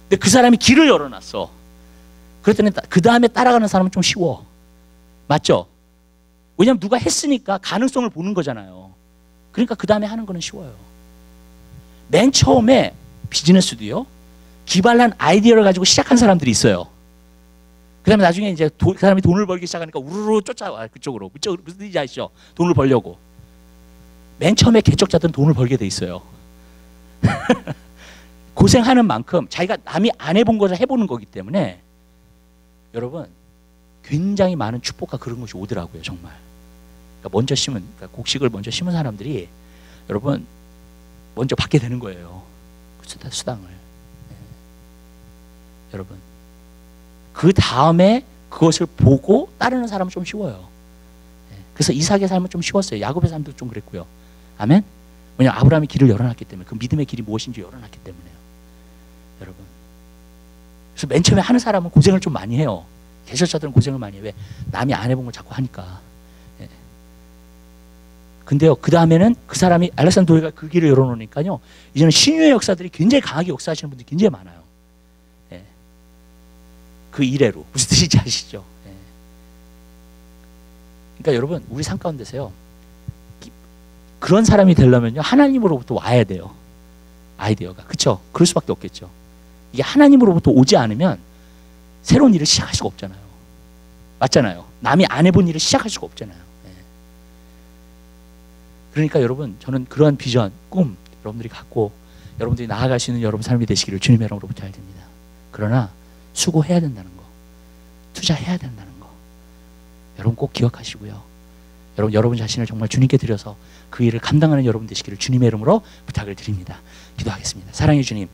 근데 그 사람이 길을 열어놨어. 그랬더니 그 다음에 따라가는 사람은 좀 쉬워. 맞죠? 왜냐하면 누가 했으니까 가능성을 보는 거잖아요. 그러니까 그 다음에 하는 거는 쉬워요. 맨 처음에 비즈니스도요, 기발한 아이디어를 가지고 시작한 사람들이 있어요. 그 다음에 나중에 이제 그 사람이 돈을 벌기 시작하니까 우르르 쫓아와. 그쪽으로. 무슨 뜻인지 아시죠? 돈을 벌려고. 맨 처음에 개척자들은 돈을 벌게 돼 있어요. 고생하는 만큼 자기가 남이 안 해본 것을 해보는 거기 때문에 여러분 굉장히 많은 축복과 그런 것이 오더라고요. 정말. 그러니까 먼저 심은, 그러니까 곡식을 먼저 심은 사람들이 여러분 먼저 받게 되는 거예요. 수당을. 네. 여러분 그 다음에 그것을 보고 따르는 사람은 좀 쉬워요. 네. 그래서 이삭의 삶은 좀 쉬웠어요. 야곱의 삶도 좀 그랬고요. 아멘. 왜냐하면 아브라함이 길을 열어놨기 때문에, 그 믿음의 길이 무엇인지 열어놨기 때문에요. 여러분. 그래서 맨 처음에 하는 사람은 고생을 좀 많이 해요. 개척자들은 고생을 많이 해요. 왜? 남이 안 해본 걸 자꾸 하니까. 예. 근데요, 그 다음에는 그 사람이, 알렉산더 도레가 그 길을 열어놓으니까요, 이제는 신유의 역사들이 굉장히 강하게 역사하시는 분들이 굉장히 많아요. 예. 그 이래로. 무슨 뜻인지 아시죠? 예. 그러니까 여러분, 우리 삶 가운데서요, 그런 사람이 되려면요, 하나님으로부터 와야 돼요. 아이디어가. 그쵸? 그럴 수밖에 없겠죠. 이게 하나님으로부터 오지 않으면 새로운 일을 시작할 수가 없잖아요. 맞잖아요. 남이 안 해본 일을 시작할 수가 없잖아요. 네. 그러니까 여러분, 저는 그러한 비전, 꿈 여러분들이 갖고 여러분들이 나아갈 수 있는 여러분 삶이 되시기를 주님의 이름으로 부탁드립니다. 그러나 수고해야 된다는 거, 투자해야 된다는 거 여러분 꼭 기억하시고요. 여러분 자신을 정말 주님께 드려서 그 일을 감당하는 여러분 되시기를 주님의 이름으로 부탁을 드립니다. 기도하겠습니다. 사랑의 주님,